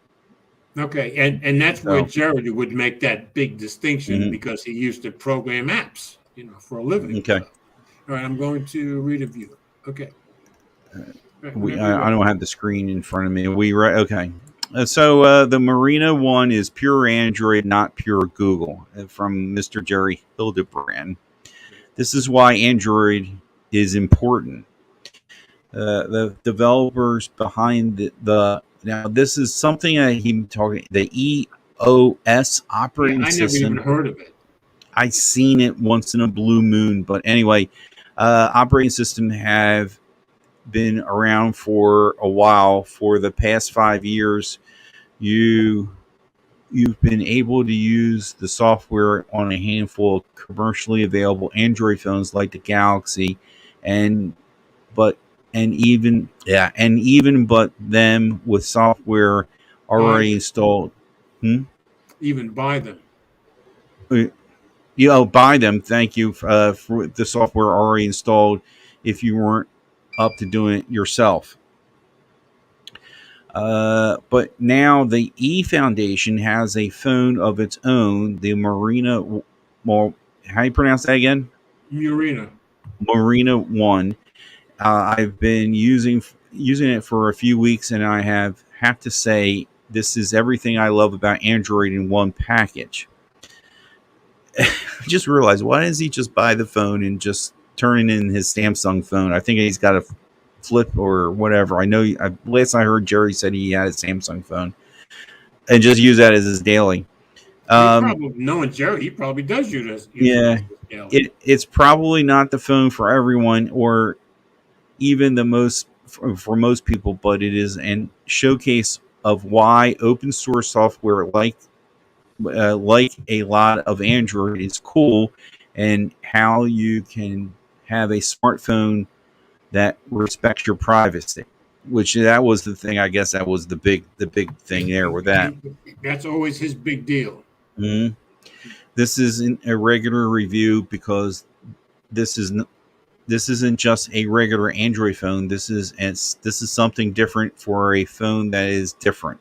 Okay, and that's where Jerry would make that big distinction, because he used to program apps, for a living. Okay. All right, I'm going to read a view. Okay. Right, I don't have the screen in front of me. Okay. So the Marina One is pure Android, not pure Google, from Mr. Jerry Hildebrand. This is why Android is important. The developers behind now this is something the EOS operating system. I never even heard of it. I seen it once in a blue moon, but anyway, operating system have been around for a while. For the past 5 years, you've been able to use the software on a handful of commercially available Android phones like the Galaxy, but them with software already installed. Even buy them. buy them. Thank you for the software already installed if you weren't up to doing it yourself. But now the E Foundation has a phone of its own, the Marina. Well, how do you pronounce that again? Murena. Marina One. I've been using it for a few weeks, and I have to say this is everything I love about Android in one package. I just realized, why doesn't he just buy the phone and just turn it in his Samsung phone? I think he's got a flip or whatever. I know last I heard Jerry said he had a Samsung phone and just use that as his daily. He probably, knowing Jerry, he probably does use Yeah, it as his daily. it's probably not the phone for everyone, or even the most for most people, but it is a showcase of why open source software like a lot of Android is cool, and how you can have a smartphone that respects your privacy. Which that was the thing. I guess that was the big thing there with that. That's always his big deal. Mhm. This isn't a regular review because this isn't just a regular Android phone. This is something different for a phone that is different.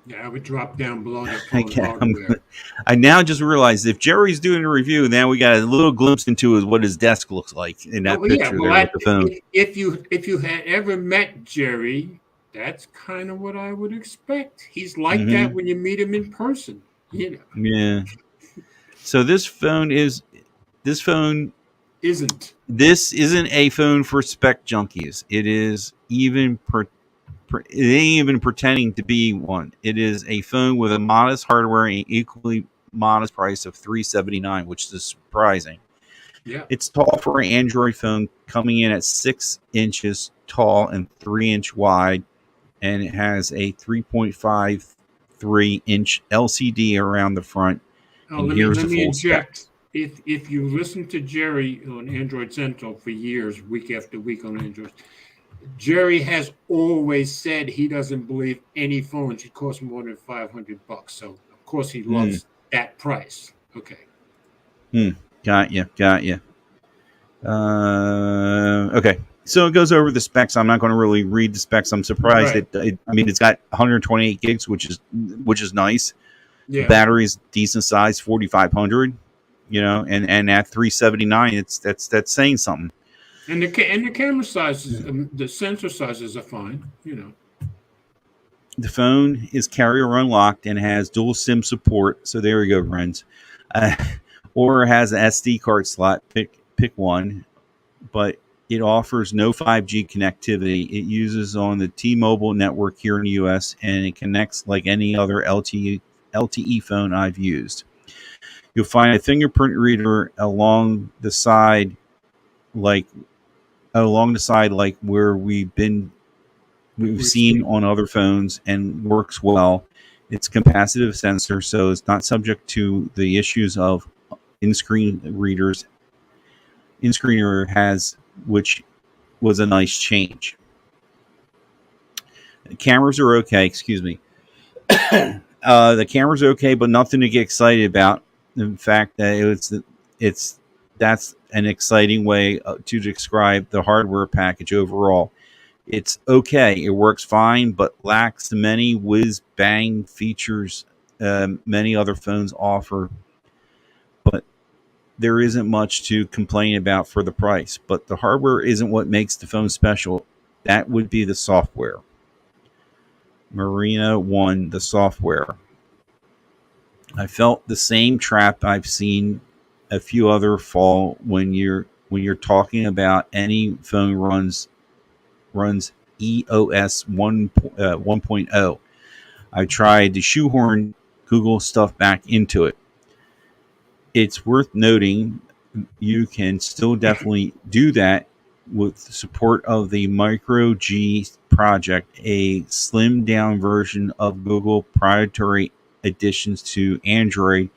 Yeah, I would drop down below the phone Okay, hardware. I now just realized if Jerry's doing a review, now we got a little glimpse into what his desk looks like in that picture there with the phone. If you had ever met Jerry, that's kind of what I would expect. He's like that when you meet him in person. You know. Yeah. So this isn't a phone for spec junkies. It is even it ain't even pretending to be one. It is a phone with a modest hardware and equally modest price of $379, which is surprising. Yeah, it's tall for an Android phone, coming in at 6 inches tall and 3-inch wide, and it has a 3.53-inch LCD around the front. And here's the full specs. If you listen to Jerry on Android Central for years, week after week on Android, Jerry has always said he doesn't believe any phone should cost more than $500. So of course he loves that price. Okay. Got you. Okay. So it goes over the specs. I'm not going to really read the specs. I'm surprised it's got 128 gigs, which is nice. Yeah. The battery's decent size, 4,500. And at 379, that's saying something. And the camera sizes, the sensor sizes are fine. The phone is carrier unlocked and has dual SIM support. So there you go, friends. Or has an SD card slot. Pick one. But it offers no 5G connectivity. It uses on the T-Mobile network here in the U.S. and it connects like any other LTE phone I've used. You'll find a fingerprint reader along the side, like where we've seen on other phones, and works well. It's a capacitive sensor, so it's not subject to the issues of in-screen readers. In-screen reader has, which was a nice change. The cameras are okay. Excuse me. The cameras are okay, but nothing to get excited about. In fact, that's an exciting way to describe the hardware package overall. It's okay. It works fine, but lacks the many whiz-bang features many other phones offer. But there isn't much to complain about for the price. But the hardware isn't what makes the phone special. That would be the software. Marina One, the software. I felt the same trap I've seen a few other fall when you're talking about any phone runs EOS 1.0. I tried to shoehorn Google stuff back into it. It's worth noting you can still definitely do that with support of the Micro G project, a slimmed down version of Google proprietary additions to Android.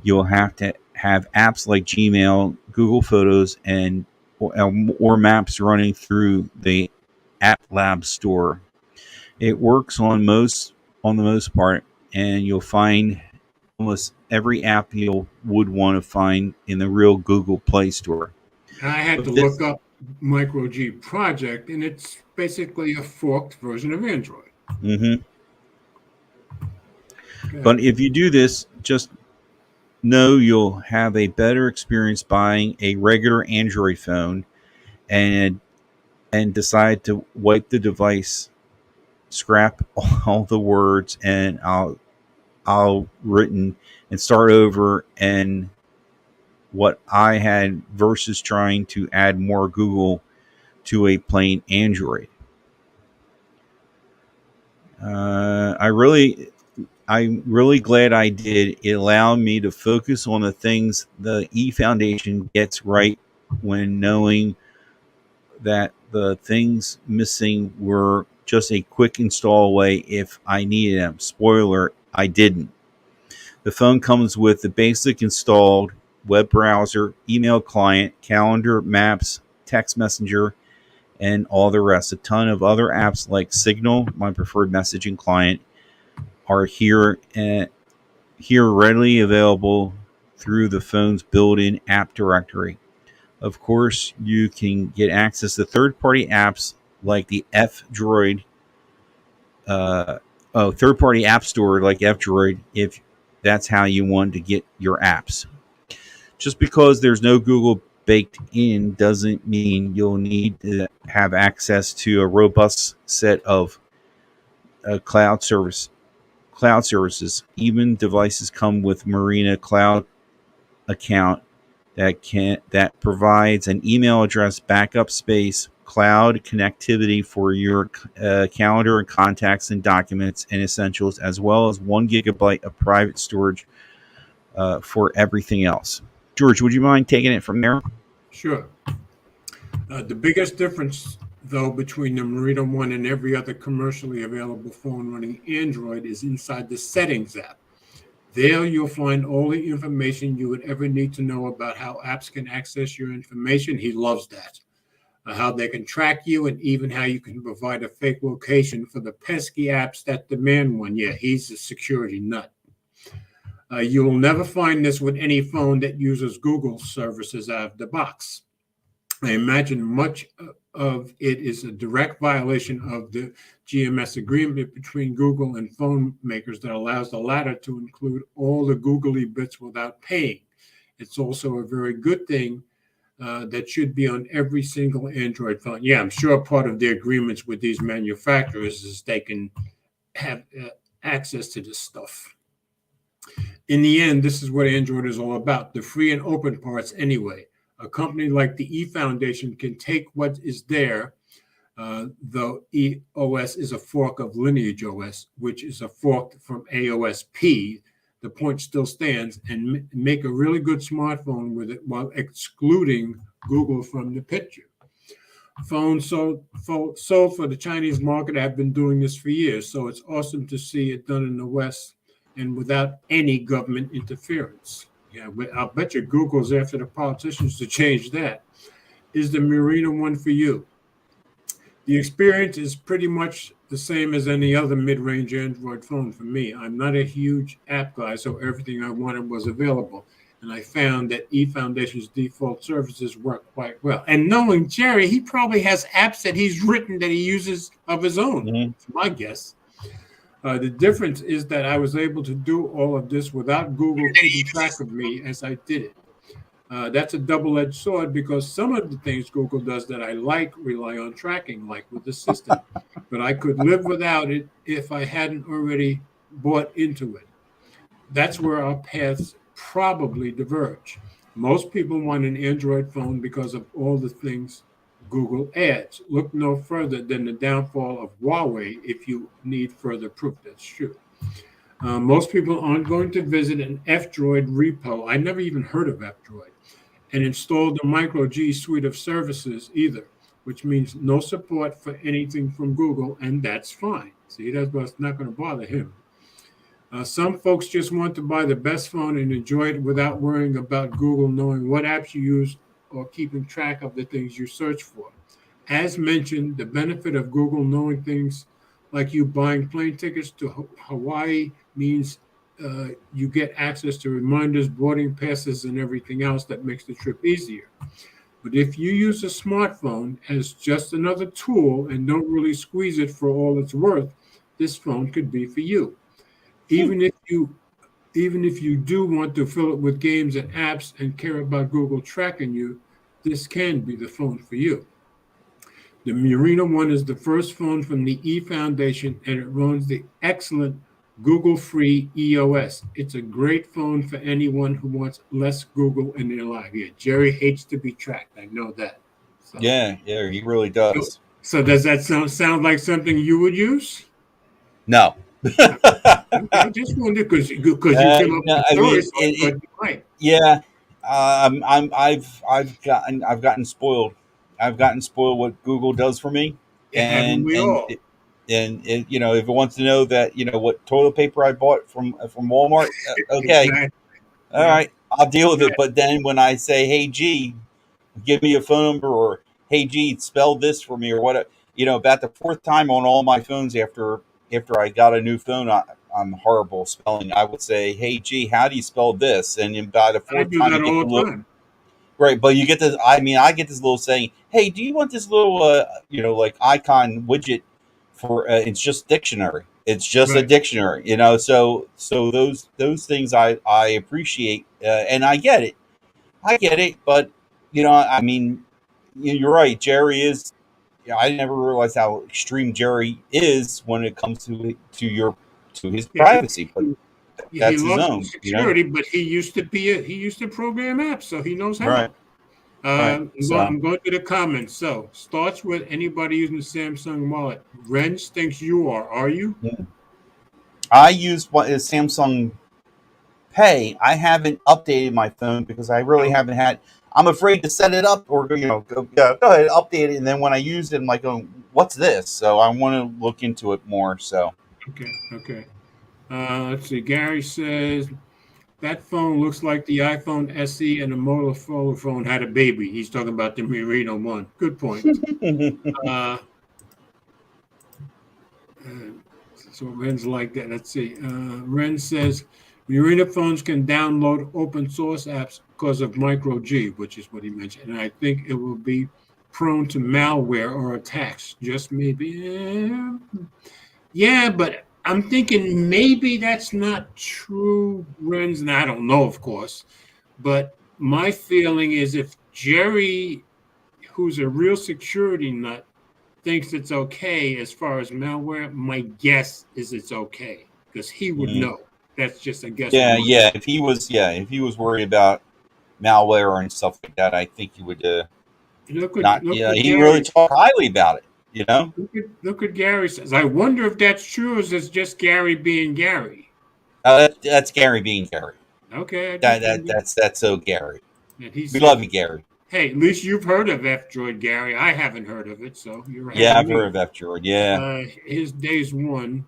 You'll have to have apps like Gmail, Google Photos, and or Maps running through the App Lab store. It works on the most part, and you'll find almost every app you would want to find in the real Google Play Store. I had to But this, look up Micro G Project, and it's basically a forked version of Android. Mhm. Okay. But if you do this, just know you'll have a better experience buying a regular Android phone and decide to wipe the device, scrap all the words and I'll written and start over and what I had versus trying to add more Google to a plain Android. I'm really glad I did. It allowed me to focus on the things the E Foundation gets right when knowing that the things missing were just a quick install away if I needed them. Spoiler, I didn't. The phone comes with the basic installed web browser, email client, calendar, maps, text messenger, and all the rest. A ton of other apps like Signal, my preferred messaging client, are here readily available through the phone's built-in app directory. Of course, you can get access to third-party apps like the F-Droid, third-party app store like F-Droid if that's how you want to get your apps. Just because there's no Google baked in doesn't mean you'll need to have access to a robust set of cloud services. Even devices come with Marina Cloud account that provides an email address, backup space, cloud connectivity for your calendar and contacts and documents and essentials, as well as 1 gigabyte of private storage for everything else. George, would you mind taking it from there? Sure. The biggest difference, though, between the Marina One and every other commercially available phone running Android is inside the Settings app. There you'll find all the information you would ever need to know about how apps can access your information. He loves that. How they can track you, and even how you can provide a fake location for the pesky apps that demand one. Yeah, he's a security nut. You will never find this with any phone that uses Google services out of the box. I imagine much of it is a direct violation of the GMS agreement between Google and phone makers that allows the latter to include all the googly bits without paying. It's also a very good thing that should be on every single Android phone. Yeah, I'm sure part of the agreements with these manufacturers is they can have access to this stuff. In the end, this is what Android is all about, the free and open parts anyway. A company like the E Foundation can take what is there, though EOS is a fork of Lineage OS, which is a fork from AOSP. The point still stands, and make a really good smartphone with it while excluding Google from the picture. Phones sold for the Chinese market have been doing this for years, so it's awesome to see it done in the West and without any government interference. Yeah, I'll bet you Google's after the politicians to change that. Is the Marina One for you? The experience is pretty much the same as any other mid-range Android phone for me. I'm not a huge app guy, so everything I wanted was available. And I found that E Foundation's default services work quite well. And knowing Jerry, he probably has apps that he's written that he uses of his own. That's my guess. The difference is that I was able to do all of this without Google keeping track of me as I did it. That's a double-edged sword because some of the things Google does that I like rely on tracking, like with the system. But I could live without it if I hadn't already bought into it. That's where our paths probably diverge. Most people want an Android phone because of all the things Google adds. Look no further than the downfall of Huawei if you need further proof that's true. Most people aren't going to visit an F-Droid repo. I never even heard of F-Droid. And install the Micro G suite of services either, which means no support for anything from Google, and that's fine. See, that's what's not going to bother him. Some folks just want to buy the best phone and enjoy it without worrying about Google knowing what apps you use or keeping track of the things you search for. As mentioned, the benefit of Google knowing things like you buying plane tickets to Hawaii means you get access to reminders, boarding passes, and everything else that makes the trip easier. But if you use a smartphone as just another tool and don't really squeeze it for all it's worth, this phone could be for you. Even if you even if you do want to fill it with games and apps and care about Google tracking you, this can be the phone for you. The Murino One is the first phone from the E Foundation, and it runs the excellent Google free EOS. It's a great phone for anyone who wants less Google in their life. Yeah, Jerry hates to be tracked. I know that. So, Yeah, he really does. so does that sound like something you would use? No. I just wondered because you came up with No, the I story, mean, so I thought you might. yeah, I've gotten spoiled. I've gotten spoiled what Google does for me, Yeah, haven't we all? you know, if it wants to know that, you know, what toilet paper I bought from Walmart, okay, Exactly. all Yeah. right, I'll deal with Yeah. it. But then when I say, "Hey G, give me a phone number," or "Hey G, spell this for me," or what, you know, about the fourth time on all my phones after I got a new phone, I'm horrible spelling. I would say, "Hey G, how do you spell this?" And then by the I fourth do time, you that get the all the little time. right, but you get this. I mean, I get this little saying, "Hey, do you want this little, you know, like icon widget for? It's just dictionary. It's just a Right. dictionary, you know." So those things I appreciate, and I get it. I get it, but you know, I mean, you're right. Jerry is. Yeah, I never realized how extreme Jerry is when it comes to his Yeah, privacy, but he that's his loves the own, you know. security, but he used to program apps, so he knows Right, how. right. So I'm going to the comments. So starts with anybody using the Samsung wallet. Renz thinks you are. Are you? yeah. I use what is Samsung Pay. I haven't updated my phone because I really Oh, haven't had. I'm afraid to set it up or you know go ahead update it, and then when I use it, I'm like, oh, what's this? So I want to look into it more. So okay, okay. Let's see. Gary says that phone looks like the iPhone SE and the Motorola phone had a baby. He's talking about the Merino one. Good point. Uh, uh, so Ren's like that. Let's see. Ren says Murina phones can download open source apps because of micro G, which is what he mentioned. And I think it will be prone to malware or attacks. Just maybe. Yeah, but I'm thinking maybe that's not true, Renz. And I don't know, of course. But my feeling is if Jerry, who's a real security nut, thinks it's okay as far as malware, my guess is it's okay because he would mm, know. That's just a guess on yeah, my. if he was worried about malware and stuff like that, I think he would not. Look Yeah, what he really Gary talked highly about it. You know, look what Gary says. I wonder if that's true or is it's just Gary being Gary. that's Gary being Gary. Okay, I just didn't. That's so Gary. And he We love says, you, Gary. hey, at least you've heard of F Droid, Gary. I haven't heard of it, so you're ahead Yeah, of I've heard me. of F Droid. Yeah. His days one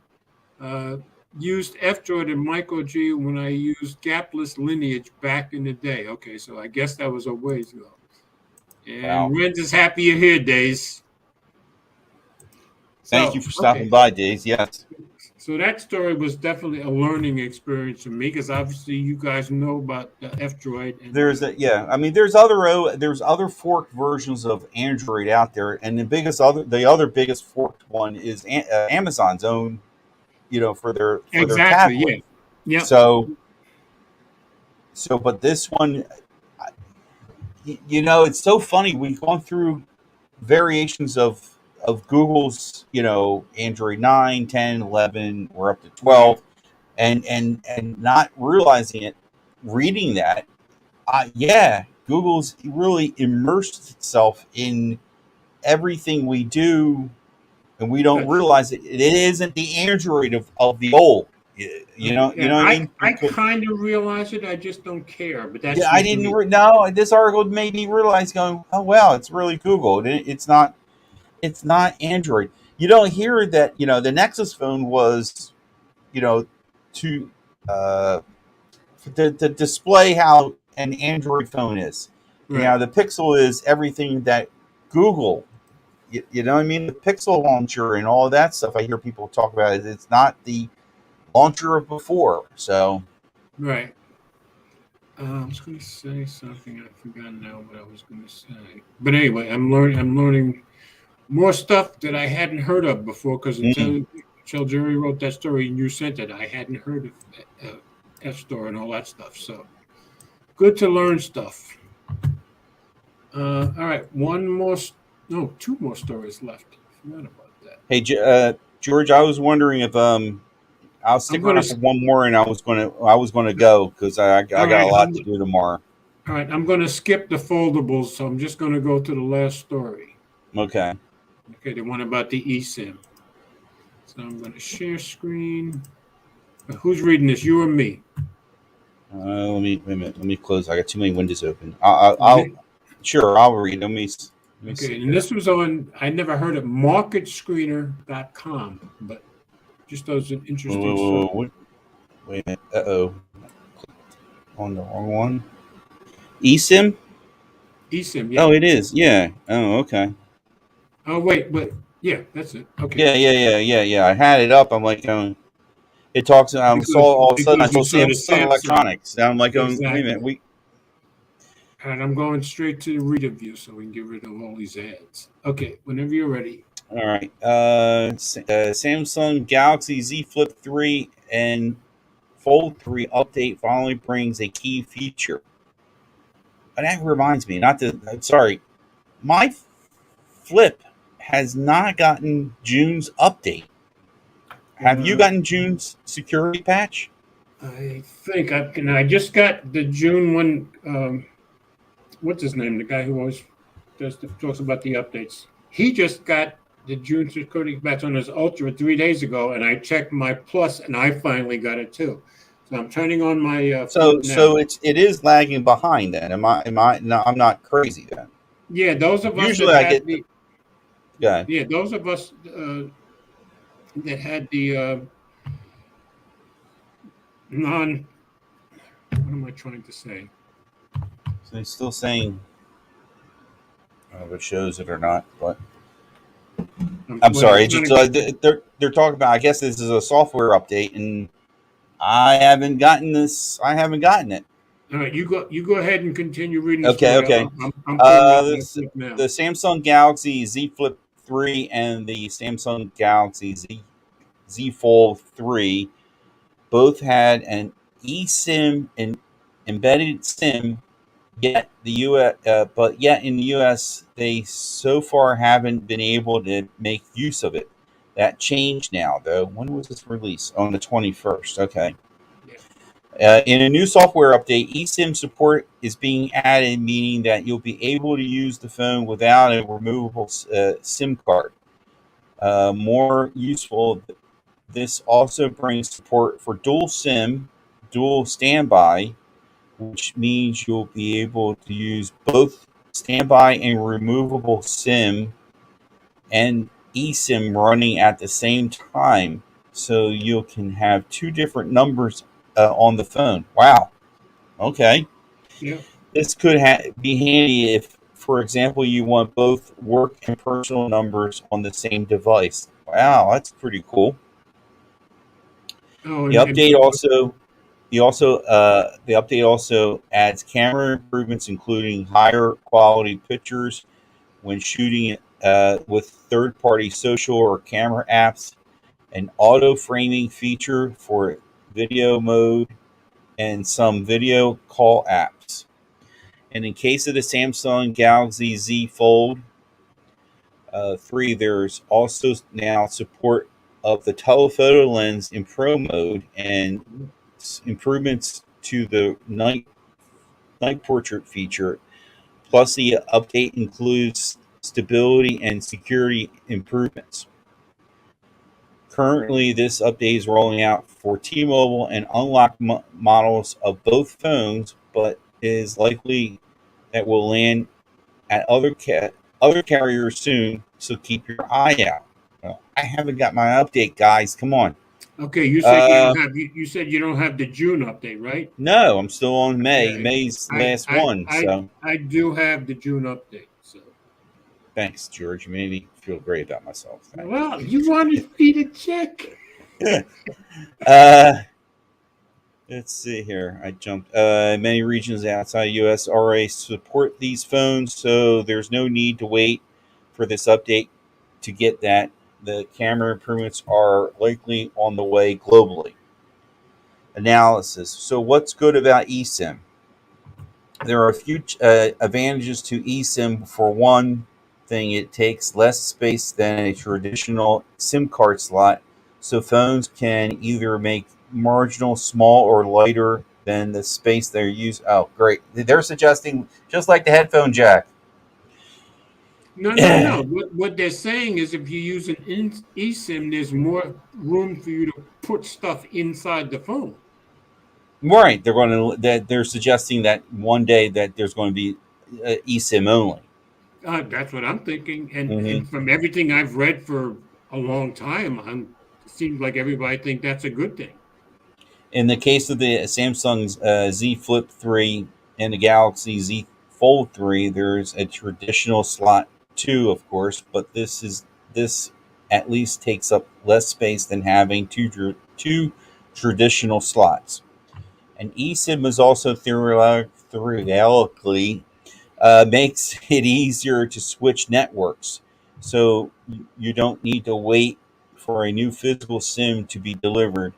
used F Droid and Michael G when I used gapless lineage back in the day. Okay, so I guess that was a ways ago. Wow. And Ren's is happy you're here, Days. Thank you So, for stopping okay. by, Days. Yes. So that story was definitely a learning experience for me because obviously you guys know about the F Droid and There's a yeah. I mean, there's other forked versions of Android out there, and the other biggest forked one is Amazon's own. You know, for their exactly, tablet. yeah, yep, So but this one, you know, it's so funny. We've gone through variations of Google's, you know, Android 9, 10, 11, we're up to right. 12, and not realizing it, reading that, yeah, Google's really immersed itself in everything we do, and we don't Good. realize it. It isn't the Android of the old. Okay. You Yeah, know what I mean? I Because kind of realize it. I just don't care. But that's yeah, I just didn't me. know this article made me realize, going, oh wow, it's really Google. It's not Android. You don't hear that. You know, the Nexus phone was, you know, to uh, to display how an Android phone is. You know, Right. the Pixel is everything that Google. You know what I mean? The Pixel launcher and all of that stuff. I hear people talk about it. It's not the launcher of before. So Right. I was going to say something. I forgot now what I was going to say. But anyway, I'm learning. I'm learning more stuff that I hadn't heard of before because until Jerry wrote that story and you sent it, I hadn't heard of F-Store and all that stuff. So good to learn stuff. All right, two more stories left. I forgot about that. hey, George, I was wondering if I'll stick I'm gonna. around for one more, and I was gonna go because I All got a right, lot to do tomorrow. all right. I'm going to skip the foldables, so I'm just going to go to the last story. Okay. Okay, the one about the eSIM. So I'm going to share screen. Who's reading this? You or me? Let me wait a minute. Let me close. I got too many windows open. I'll sure I'll read. Let me Okay, see. and this was on. I never heard of marketscreener.com, but just as an interesting story. Wait a minute. On the wrong one. eSIM. eSIM, yeah. Oh, it is. Yeah. Oh, okay. Oh, wait, yeah, that's it. Okay. Yeah. I had it up. I'm like, it talks. I saw all of a sudden. I Because saw you saw the Samsung Samsung. Electronics. And I'm like, wait a Exactly. minute. And I'm going straight to the reader view so we can get rid of all these ads. Okay, whenever you're ready. All right. Samsung Galaxy Z Flip 3 and Fold 3 update finally brings a key feature. And that reminds me, sorry, my Flip has not gotten June's update. Have you gotten June's security patch? I think I just got the June one. What's his name? The guy who always talks about the updates. He just got the June security patch on his Ultra 3 days ago, and I checked my Plus, and I finally got it too. So I'm turning on my So now. it is lagging behind then. No, I'm not crazy then. Yeah, those of us Usually that I had get those of us that had the non. What am I trying to say? So they're still saying I don't know if it shows it or not, but I'm sorry. They're talking about. I guess this is a software update, and I haven't gotten this. I haven't gotten it. All right, you go ahead and continue reading the Okay. story. Okay. I'm pulling up my This, Flip now. the Samsung Galaxy Z Flip 3 and the Samsung Galaxy Z Fold 3 both had an eSIM and embedded SIM. Yet yet in the U.S. they so far haven't been able to make use of it. That changed now, though. When was this released? On the 21st. Okay. In a new software update, eSIM support is being added, meaning that you'll be able to use the phone without a removable SIM card. More useful, this also brings support for dual SIM, dual standby, which means you'll be able to use both standby and removable SIM and eSIM running at the same time. So you can have two different numbers on the phone. Wow. Okay. Yeah. This could be handy if, for example, you want both work and personal numbers on the same device. Wow, that's pretty cool. Oh, The update also the update also adds camera improvements, including higher quality pictures when shooting with third-party social or camera apps, an auto framing feature for video mode, and some video call apps. And in case of the Samsung Galaxy Z Fold 3, there's also now support of the telephoto lens in Pro mode and improvements to the night portrait feature. Plus, the update includes stability and security improvements. Currently, this update is rolling out for T-Mobile and unlocked models of both phones, but is likely that will land at other carriers soon. So keep your eye out. Well, I haven't got my update, guys. Come on. Okay, you said you don't have you said you don't have the June update, right? No, I'm still on May. Okay. May's last one. So I do have the June update. So thanks, George. You made me feel great about myself. Thanks. well, you wanted me to check. uh, let's see here. I jumped. Many regions outside U.S. already support these phones, so there's no need to wait for this update to get that. The camera improvements are likely on the way globally. Analysis. So, what's good about eSIM? There are a few advantages to eSIM. For one thing, it takes less space than a traditional SIM card slot, so phones can either make marginal small or lighter than the space they're used. Oh, great! They're suggesting just like the headphone jack. No. What they're saying is if you use an eSIM, there's more room for you to put stuff inside the phone. Right? They're going to that they're suggesting that one day that there's going to be eSIM only. That's what I'm thinking. Hmm. And from everything I've read for a long time, it seems like everybody think that's a good thing. In the case of the Samsung's Z Flip 3 and the Galaxy Z Fold 3, there's a traditional slot too, of course, but this at least takes up less space than having two traditional slots. And eSIM is also theoretically makes it easier to switch networks, so you don't need to wait for a new physical SIM to be delivered,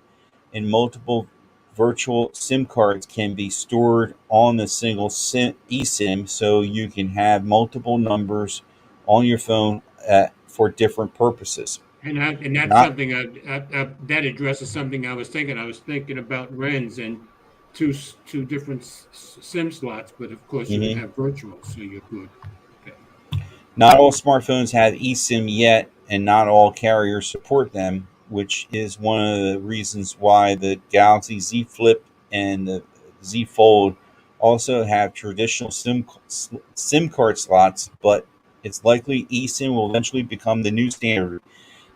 and multiple virtual SIM cards can be stored on the single eSIM, so you can have multiple numbers on your phone for different purposes. And that's Not. something that addresses something I was thinking. I was thinking about RENs and two different SIM slots, but of course you can Mhm. have virtual, so you're good. Okay. Not all smartphones have eSIM yet, and not all carriers support them, which is one of the reasons why the Galaxy Z Flip and the Z Fold also have traditional SIM card slots, but it's likely eSIM will eventually become the new standard.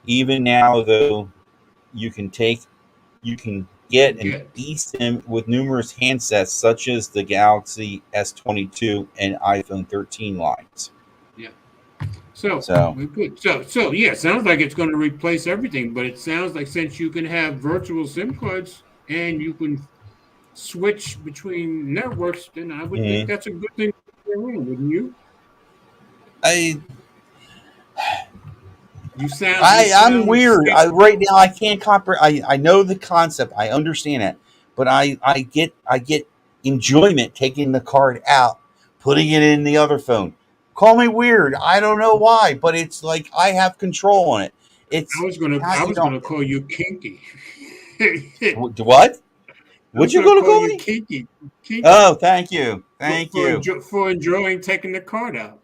Even now, though, you can take you can get an Get. eSIM with numerous handsets, such as the Galaxy S22 and iPhone 13 lines. Yeah. So So. we're good. So yeah, sounds like it's going to replace everything, but it sounds like since you can have virtual SIM cards and you can switch between networks, then I would think Mhm. that's a good thing for everyone, wouldn't you? I You I'm sound weird. Right skeptical. now I can't comprehend. I know the concept. I understand it, but I get enjoyment taking the card out, putting it in the other phone. Call me weird. I don't know why, but it's like I have control on it. It's how I you was don't. gonna call you kinky. I What? What was you gonna gonna call call you me? kinky, kinky Oh, thank you, thank you. for enjoying taking the card out.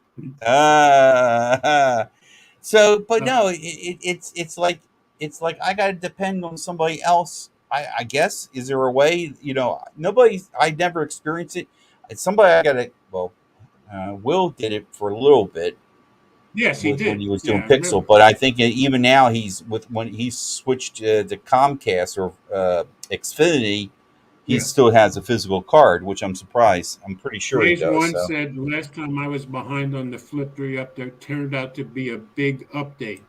Uh, so, but Uh, no, it's like I got to depend on somebody else. I guess is there a way? Nobody. I never experienced it. It's somebody I got to. Well, Will did it for a little bit yes, he with when he did. was Yeah, doing I Pixel, remember. but I think even now he's with when he's switched to Comcast or Xfinity, he Yeah. still has a physical card, which I'm surprised. I'm pretty sure he Phase does. one So. said last time I was behind on the Flip 3 up there turned out to be a big update.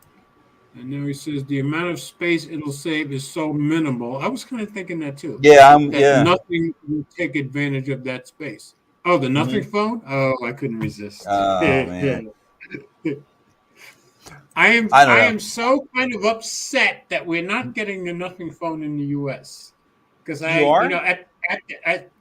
And now he says the amount of space it'll save is so minimal. I was kind of thinking that too, Yeah, that yeah. nothing will take advantage of that space. Oh, the Hmm. nothing phone? Oh, I couldn't resist. Oh man, I I don't I know. am so kind of upset that we're not getting the nothing phone in the US. Because You I, are? at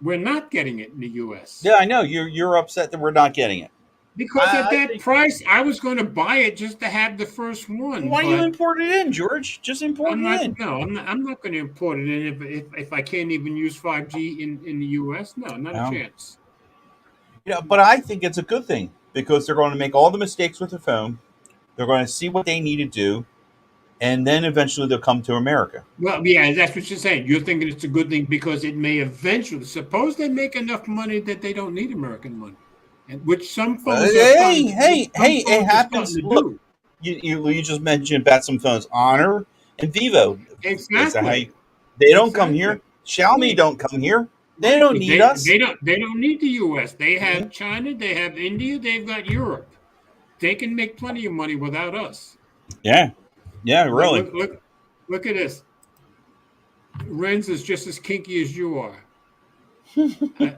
we're not getting it in the US. Yeah, I know. You're upset that we're not getting it. Because at I that think. price, I was going to buy it just to have the first one, Why you but import it in, George? Just import I'm it not. in. No, I'm not going to import it in if I can't even use 5G in the US. No, not a Um, chance. but I think it's a good thing because they're going to make all the mistakes with the phone. They're going to see what they need to do, and then eventually they'll come to America. Well, yeah, that's what you're saying. You're thinking it's a good thing because it may eventually. Suppose they make enough money that they don't need American money, and which Hey, hey, some hey! It phones are starting happens. to Look, do. you just mentioned about some phones, Honor and Vivo. Is that how you? Exactly. They don't come Exactly. here. Xiaomi Right. don't come here. They Right. don't need us. They don't need the US. They Mhm. have China, they have India, they've got Europe. They can make plenty of money without us. Yeah, yeah, Look really. look look. Look at this. Renz is just as kinky as you are.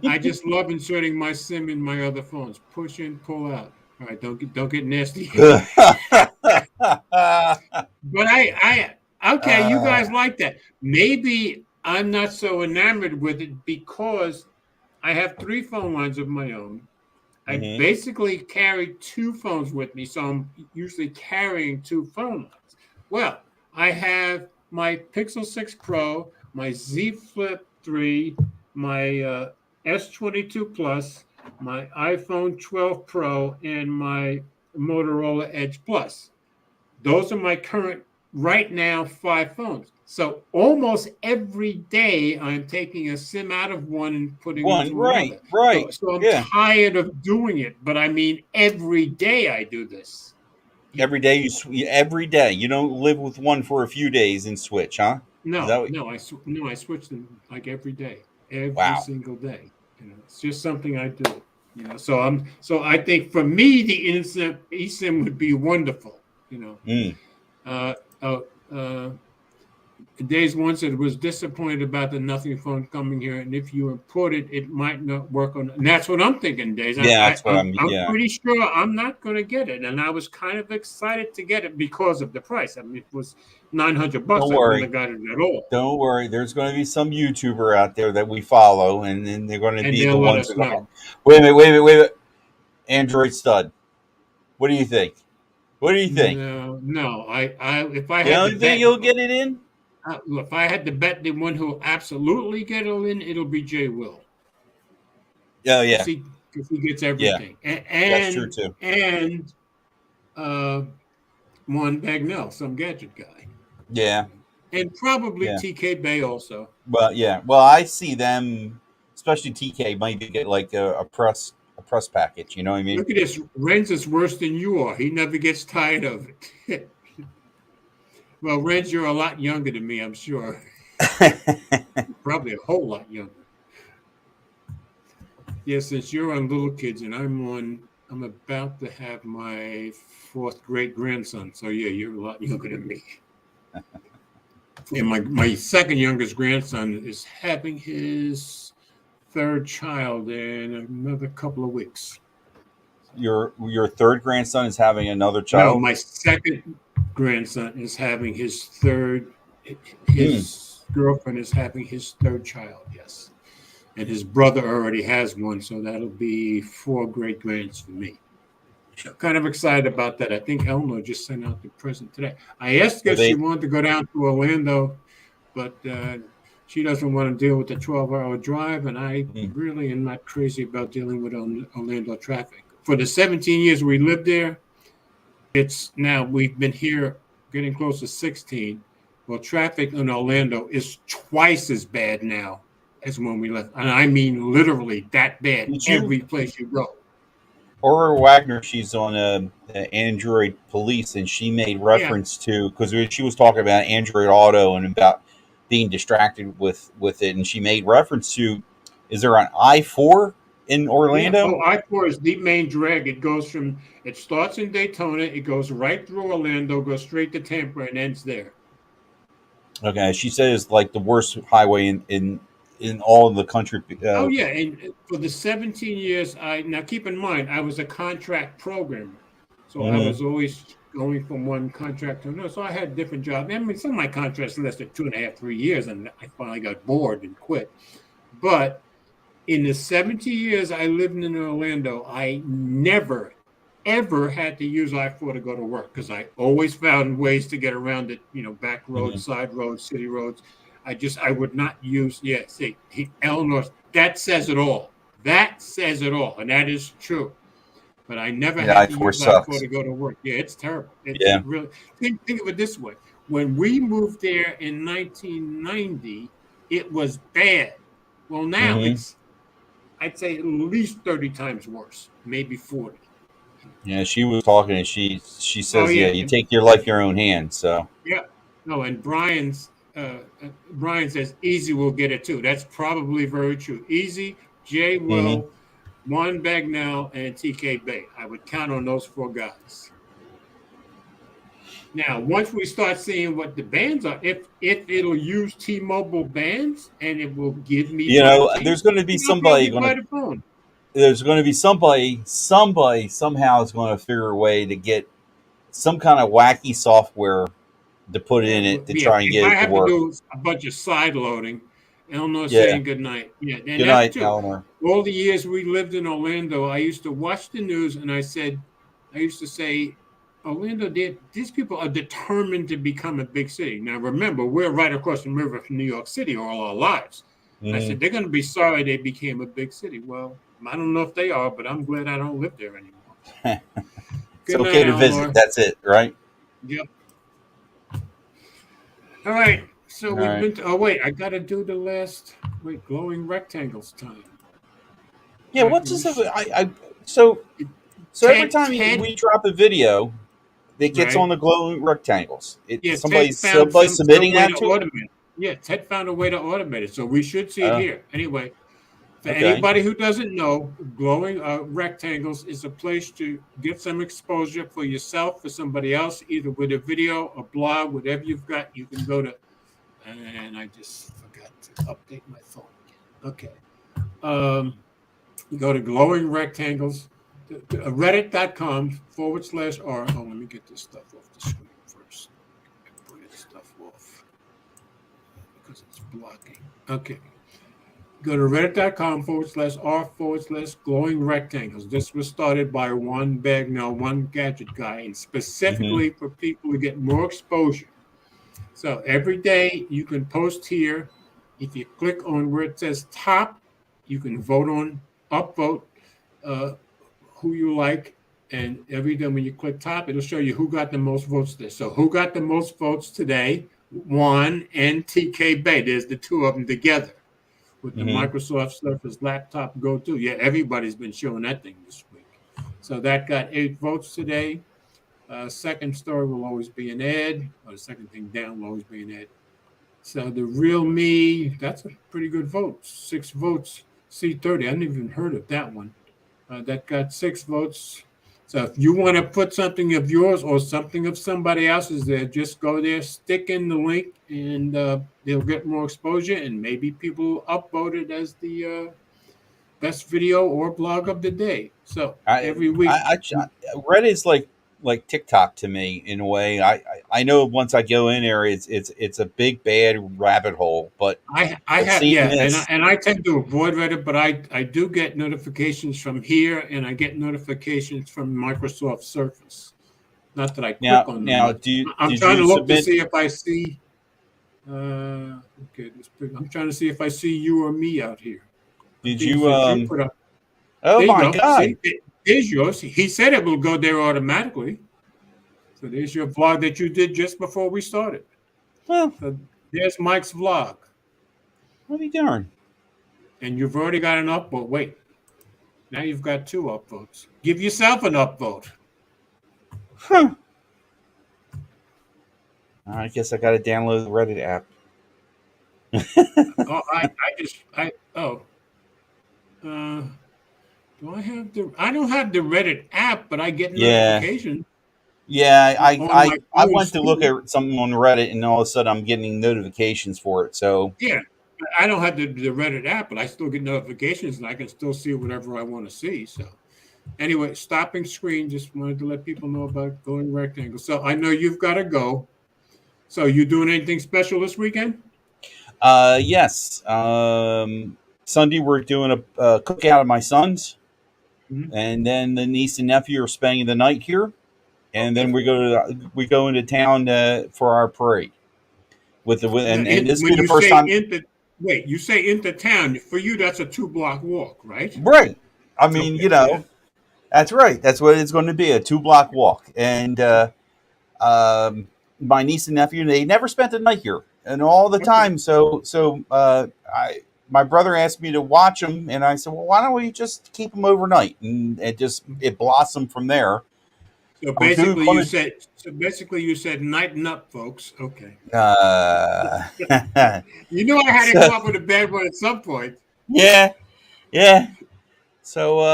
I just love inserting my SIM in my other phones. Push in, pull out. All right, don't get nasty. But okay, you guys like that. Maybe I'm not so enamored with it because I have 3 phone lines of my own. I basically carry 2 phones with me, so I'm usually carrying 2 phone lines. Well, I have my Pixel 6 Pro, my Z Flip 3, my S22 Plus, my iPhone 12 Pro, and my Motorola Edge Plus. Those are my current, right now, 5 phones. So almost every day I'm taking a SIM out of one and putting into another. Right. So I'm Yeah. tired of doing it, but I mean, every day I do this. Every day every day. You don't live with one for a few days and switch, huh? No, I switch them like every day, every single day. It's just something I do. So I think for me the eSIM would be wonderful. Days once it was disappointed about the Nothing phone coming here, and if you import it, it might not work on. And that's what I'm thinking, Days. Yeah, that's what I'm pretty sure I'm not going to get it, and I was kind of excited to get it because of the price. I mean, it was $900. Don't I worry. wouldn't have got it at all. Don't worry. There's going to be some YouTuber out there that we follow, and then they're going to be the ones that go, wait a minute. Android stud. What do you think? What do you think? No. If I you had don't think you'll get it in? If I had to bet the one who will absolutely get it in, it'll be Jay Will. Oh yeah, because he gets everything. Yeah. And that's true too. And Juan Bagnell, some gadget guy. Yeah. And probably TK Bay also. Well, yeah. Well, I see them, especially TK, might get like a press package. You know what I mean? Look at this. Renz is worse than you are. He never gets tired of it. Well, Renz, you're a lot younger than me, I'm sure. Probably a whole lot younger. Yeah, since you're on little kids and I'm about to have my 4th great grandson. So yeah, you're a lot younger than me. And my second youngest grandson is having his 3rd child in another couple of weeks. Your 3rd grandson is having another child? No, my second grandson is having his 3rd. His girlfriend is having his 3rd child, yes. And his brother already has one, so that'll be 4 great grands for me. So kind of excited about that. I think Eleanor just sent out the present today. I asked her if she wanted to go down to Orlando, but she doesn't want to deal with the 12-hour drive, and I really am not crazy about dealing with Orlando traffic. For the 17 years we lived there, we've been here getting close to 16. Well, traffic in Orlando is twice as bad now as when we left. And I mean literally that bad every place you go. Aurora Wagner, she's on Android Police, and she made reference to, because she was talking about Android Auto and about being distracted with it, and she made reference to, is there an I-4 in Orlando? Yeah. I-4 is the main drag. It starts in Daytona, it goes right through Orlando, goes straight to Tampa, and ends there. Okay, she said it's like the worst highway in all of the country. And for the 17 years, now keep in mind, I was a contract programmer, so I was always going from one contract to another. So I had different jobs. I mean, some of my contracts lasted 2.5, 3 years, and I finally got bored and quit. But in the 70 years I lived in Orlando, I never, ever had to use I-4 to go to work because I always found ways to get around it, back roads, side roads, city roads. I would not use, Eleanor, that says it all. That says it all, and that is true. But I never had to use I-4 to go to work. Yeah, it's terrible. It's really, think of it this way. When we moved there in 1990, it was bad. Well, now it's, I'd say, at least 30 times worse, maybe 40. Yeah, she was talking, and she says, you take your life in your own hands. So no, and Brian says Easy will get it too. That's probably very true. Easy, Jay Will, Juan Bagnell, and TK Bay. I would count on those 4 guys. Now, once we start seeing what the bands are, if it'll use T-Mobile bands and it will give me You know, warranty, there's going to be then I'll be able somebody to going buy to. the phone. There's going to be somebody somehow is going to figure a way to get some kind of wacky software to put Yeah, in it to yeah, try and they get might it to have to work. do a bunch of side loading. Eleanor Yeah. saying good night. Yeah, and Good that's night, true. Eleanor. All the years we lived in Orlando, I used to watch the news and I used to say, Orlando, these people are determined to become a big city. Now, remember, we're right across the river from New York City all our lives. I Hmm. said, they're going to be sorry they became a big city. Well, I don't know if they are, but I'm glad I don't live there anymore. It's Good night, okay to visit. Eleanor. That's it, right? Yep. All right. So All we've right. been to, oh, wait, I got to do the last, wait, glowing rectangles time. Yeah. All right, What's this? So every Ted, time Ted, we drop a video that gets on right? the glowing rectangles, Yeah, Ted found somebody some submitting way to that to it. automate it. Yeah, Ted found a way to automate it. So we should see it Oh, here. Anyway, for okay. anybody who doesn't know, glowing rectangles is a place to get some exposure for yourself, for somebody else, either with a video, a blog, whatever you've got. You can go to, and I just forgot to update my phone again. Okay. You go to glowing rectangles, reddit.com/r. Oh, let me get this stuff off the screen first. Weird stuff off because it's blocking. Okay. Go to reddit.com/r/glowing rectangles. This was started by one Bagnell, one gadget guy, and Hmm. specifically for people to get more exposure. So every day you can post here. If you click on where it says top, you can vote on upvote uh, who you like. And every day when you click top, it'll show you who got the most votes there. So who got the most votes today? Juan and TK Bay. There's the two of them together with the Hmm. Microsoft Surface laptop Go 2. Yeah, everybody's been showing that thing this week. So that got 8 votes today. Second story will always be an ad, or the second thing down will always be an ad. So the real me, that's a pretty good vote. 6 votes. C30. I hadn't even heard of that one. That got 6 votes. So if you want to put something of yours or something of somebody else's there, just go there, stick in the link, and they'll get more exposure. And maybe people upvote it as the best video or blog of the day. So I, every week, Reddit is like TikTok to me in a way. I know once I go in there, it's a big bad rabbit hole. I But have, seeing yeah, this and I tend to avoid Reddit, but I do get notifications from here, and I get notifications from Microsoft Surface. Not that I click on them now, much. I'm did trying you to look to submit? see if I see. Okay, I'm trying to see if I see you or me out here. Did Things you that you put up. Oh There you my go. God! See, there's yours. He said it will go there automatically. So there's your vlog that you did just before we started. Well, So there's Mike's vlog, what are you doing? and you've already got an upvote. Wait, now you've got 2 upvotes. Give yourself an upvote. Huh. I guess I got to download the Reddit app. Oh, oh. Uh, do I have the? I don't have the Reddit app, but I get Yeah, notifications yeah. on my I phone went to look screen. at something on Reddit, and all of a sudden I'm getting notifications for it. So Yeah, I don't have the Reddit app, but I still get notifications, and I can still see whatever I want to see. So anyway, stopping screen. Just wanted to let people know about going rectangle. So I know you've got to go. So you doing anything special this weekend? yes. Sunday we're doing a cookout of my sons, Mhm. and then the niece and nephew are spending the night here, and Okay. then we go into town for our parade Now, and this will when be the you first say time. into, wait, you say into town. For you, that's a 2-block walk, right? Right. I mean, Okay. Yeah. that's right. That's what it's going to be, a 2 block walk. And um, my niece and nephew, they never spent the night here, and all the Okay. time. My brother asked me to watch them, and I said, well, why don't we just keep them overnight? And it blossomed from there. So I was doing basically, going you said nighten up, folks. Okay. to, You knew I had to so, come up with a bad one at some point. yeah, yeah. So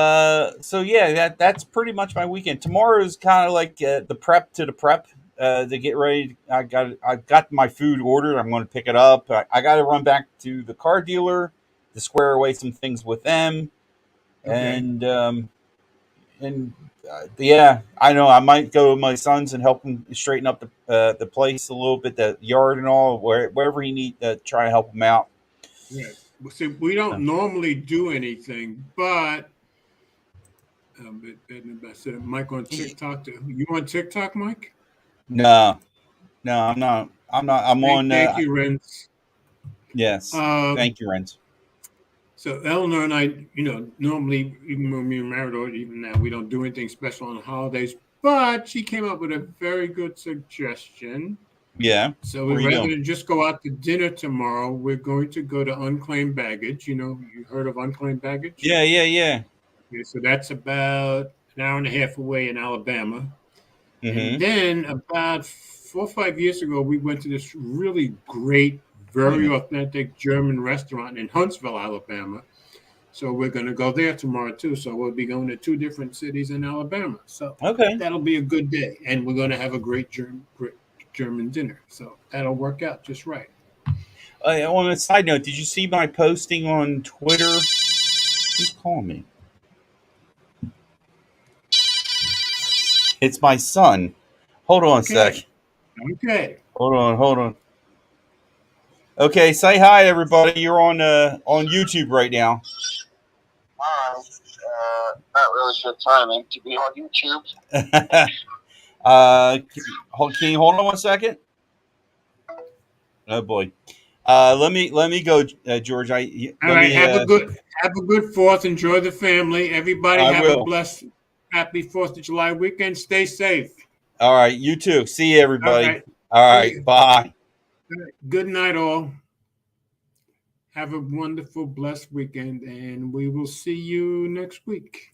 yeah, that's pretty much my weekend. Tomorrow is kind of like the prep to the prep. to get ready. I got my food ordered. I'm going to pick it up. I got to run back to the car dealer to square away some things with them, Okay. and yeah, I know I might go with my sons and help him straighten up the place a little bit, the yard and all, wherever he need to try to help him out. Right. Well, see, we don't normally do anything, but I said, Mike on TikTok. You on TikTok, Mike? No, I'm not. I'm not. I'm on. Thank you, Renz. Yes, thank you, Renz. So Eleanor and I, normally, even when we were married or even now, we don't do anything special on the holidays. But she came up with a very good suggestion. Yeah. So What are you rather doing? than just go out to dinner tomorrow, we're going to go to Unclaimed Baggage. You heard of Unclaimed Baggage? Yeah. Okay, so that's about an hour and a half away in Alabama. Mm-hmm. And then about 4 or 5 years ago, we went to this really great, very authentic German restaurant in Huntsville, Alabama. So we're going to go there tomorrow too. So we'll be going to 2 different cities in Alabama. So Okay. that'll be a good day, and we're going to have a great German dinner. So that'll work out just right. On a side note, did you see my posting on Twitter? Who's calling me? It's my son. Hold on a sec. Okay. Hold on. Okay, say hi, everybody. You're on YouTube right now. Hi. Not really good timing to be on YouTube. Can you hold on 1 second? Oh boy. Let me go, George. All right. Have a good 4th. Enjoy the family. Everybody I have will. a blessed, happy 4th of July weekend. Stay safe. All right, you too. See you, everybody. All All right, bye. Good night, all. Have a wonderful, blessed weekend, and we will see you next week.